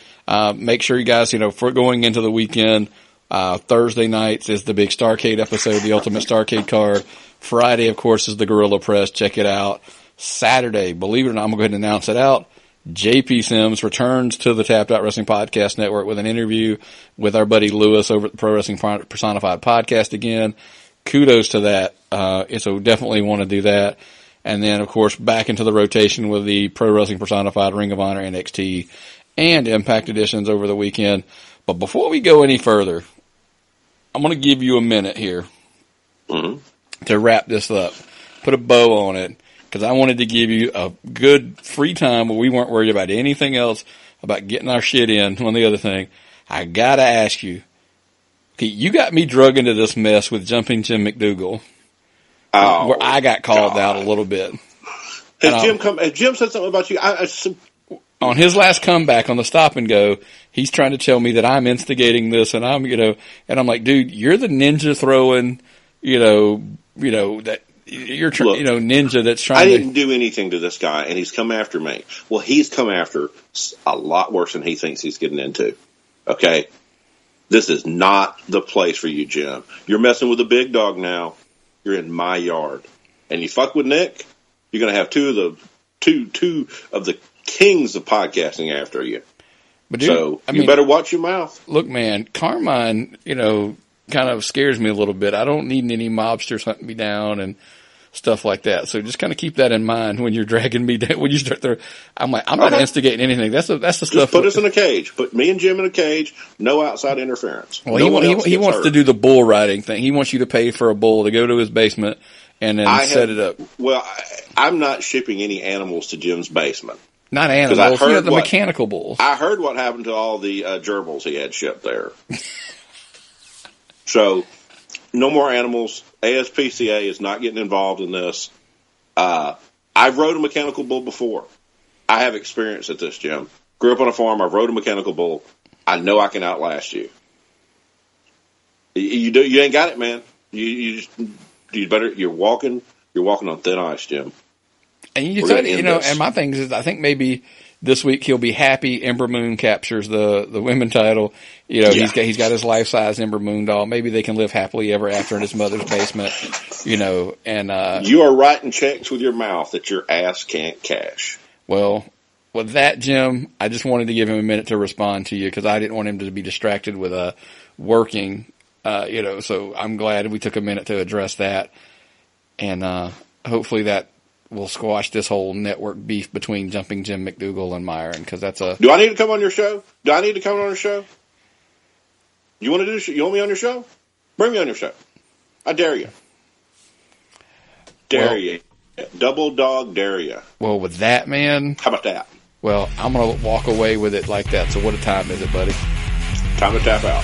Make sure you guys, for going into the weekend, Thursday nights is the big Starrcade episode, the Ultimate Starrcade card. Friday, of course, is the Gorilla Press. Check it out. Saturday, believe it or not, I'm going to go ahead and announce it out. JP Sims returns to the Tapped Out Wrestling Podcast Network with an interview with our buddy Lewis over at the Pro Wrestling Personified Podcast again. Kudos to that. So definitely want to do that. And then, of course, back into the rotation with the Pro Wrestling Personified, Ring of Honor, NXT, and Impact editions over the weekend. But before we go any further, I'm going to give you a minute here to wrap this up. Put a bow on it. Because I wanted to give you a good free time where we weren't worried about anything else, about getting our shit in. On the other thing, I gotta ask you, okay, you got me drug into this mess with Jumping Jim McDougal, where I got called out a little bit. Has Jim said something about you? On his last comeback on the Stop and Go, he's trying to tell me that I'm instigating this, and I'm, and I'm like, dude, you're the ninja throwing, that. You're ninja that's trying I didn't do anything to this guy, and he's come after me. Well, he's come after a lot worse than he thinks he's getting into. Okay? This is not the place for you, Jim. You're messing with a big dog now. You're in my yard. And you fuck with Nick, you're going to have two of the kings of podcasting after you. But dude, you better watch your mouth. Look, man, Carmine, kind of scares me a little bit. I don't need any mobsters hunting me down and stuff like that. So just kind of keep that in mind when you're dragging me down. When you start there, I'm like, I'm not instigating anything. That's the stuff. Just put us in a cage. Put me and Jim in a cage. No outside interference. Well, he wants to do the bull riding thing. He wants you to pay for a bull to go to his basement and then set it up. Well, I'm not shipping any animals to Jim's basement. Not animals, the mechanical bulls. I heard what happened to all the gerbils he had shipped there. So, no more animals. ASPCA is not getting involved in this. I've rode a mechanical bull before. I have experience at this, Jim. Grew up on a farm. I rode a mechanical bull. I know I can outlast you. You ain't got it, man. You're walking on thin ice, Jim. And and my thing is, I think maybe this week he'll be happy. Ember Moon captures the women title. He's got his life size Ember Moon doll. Maybe they can live happily ever after in his mother's basement. And you are writing checks with your mouth that your ass can't cash. Well, with that, Jim, I just wanted to give him a minute to respond to you because I didn't want him to be distracted with working. So I'm glad we took a minute to address that, and hopefully that will squash this whole network beef between Jumping Jim McDougal and Myron, because that's a... Do I need to come on your show? You want to do? You want me on your show? Bring me on your show. I dare you. Dare you. Double dog dare you. Well, with that, man... How about that? Well, I'm going to walk away with it like that. So what time is it, buddy? Time to tap out.